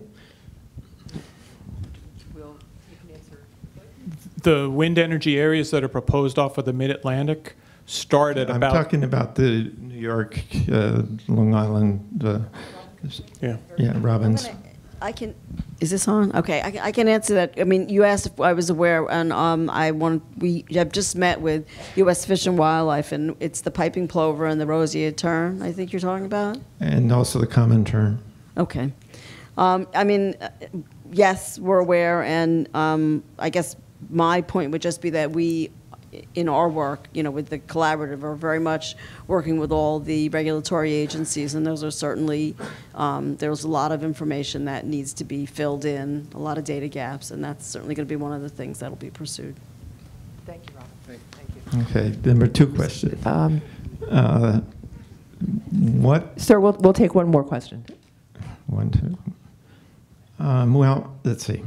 The wind energy areas that are proposed off of the Mid-Atlantic start at about... I'm talking about the New York, Long Island, yeah, Robbins. Is this on? Okay, I can answer that. I mean, you asked if I was aware, and we have just met with U.S. Fish and Wildlife, and it's the piping plover and the roseate tern, I think you're talking about? And also the common tern. Okay. I mean, yes, we're aware, and I guess my point would just be that we, in our work, with the collaborative, are very much working with all the regulatory agencies, and those are certainly, there's a lot of information that needs to be filled in, a lot of data gaps, and that's certainly going to be one of the things that will be pursued. Thank you, Robin. Thank you. Okay, number 2 question. What? Sir, we'll take one more question. 1, 2. Well, let's see.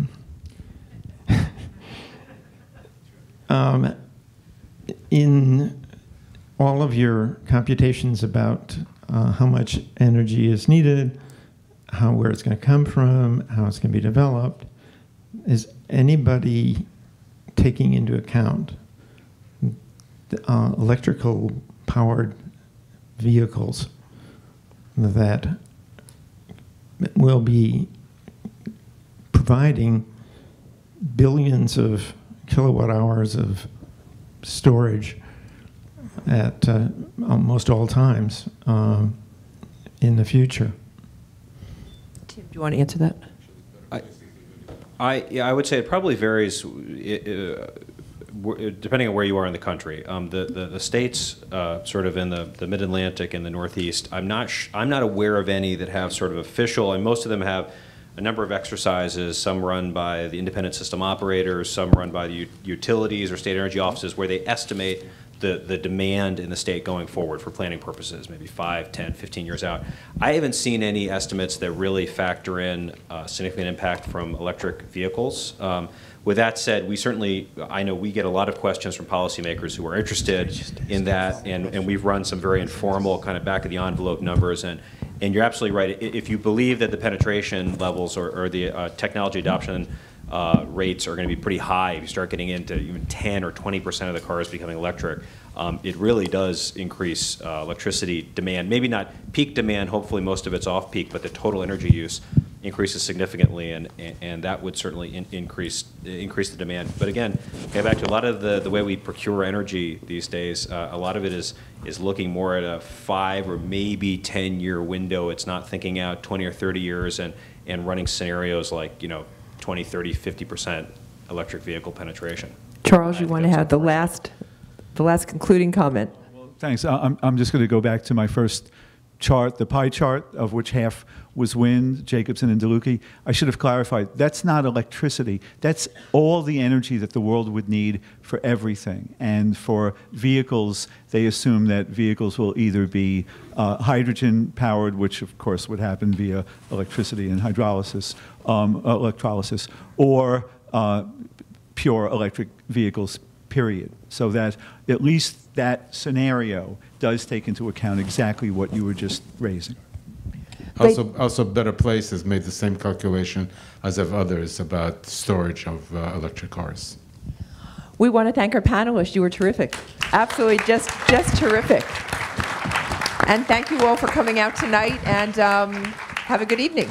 In all of your computations about how much energy is needed, where it's going to come from, how it's going to be developed, is anybody taking into account electrical powered vehicles that will be providing billions of kilowatt hours of storage at almost all times in the future? Tim, do you want to answer that? I would say it probably varies depending on where you are in the country. The states sort of in the Mid-Atlantic and the Northeast, I'm not aware of any that have sort of official, and most of them have a number of exercises, some run by the independent system operators, some run by the utilities or state energy offices, where they estimate the demand in the state going forward for planning purposes, maybe 5, 10, 15 years out. I haven't seen any estimates that really factor in significant impact from electric vehicles. With that said, I know we get a lot of questions from policymakers who are interested in that, and we've run some very informal kind of back of the envelope numbers, and you're absolutely right. If you believe that the penetration levels or the technology adoption rates are going to be pretty high, if you start getting into even 10 or 20% of the cars becoming electric, it really does increase electricity demand. Maybe not peak demand, hopefully most of it's off-peak, but the total energy use increases significantly, and that would certainly increase the demand. But again, get back to a lot of the way we procure energy these days. A lot of it is looking more at a 5 or maybe 10-year window. It's not thinking out 20 or 30 years and running scenarios like 20, 30, 50% electric vehicle penetration. Charles, you want to have the last concluding comment? Well, thanks. I'm just going to go back to my first chart, the pie chart, of which half was wind, Jacobson and DeLucchi. I should have clarified, that's not electricity. That's all the energy that the world would need for everything. And for vehicles, they assume that vehicles will either be hydrogen powered, which of course would happen via electricity and electrolysis, or pure electric vehicles, period. So that at least that scenario does take into account exactly what you were just raising. Also, Better Place has made the same calculation as have others about storage of electric cars. We want to thank our panelists. You were terrific. Absolutely, just terrific. And thank you all for coming out tonight, and have a good evening.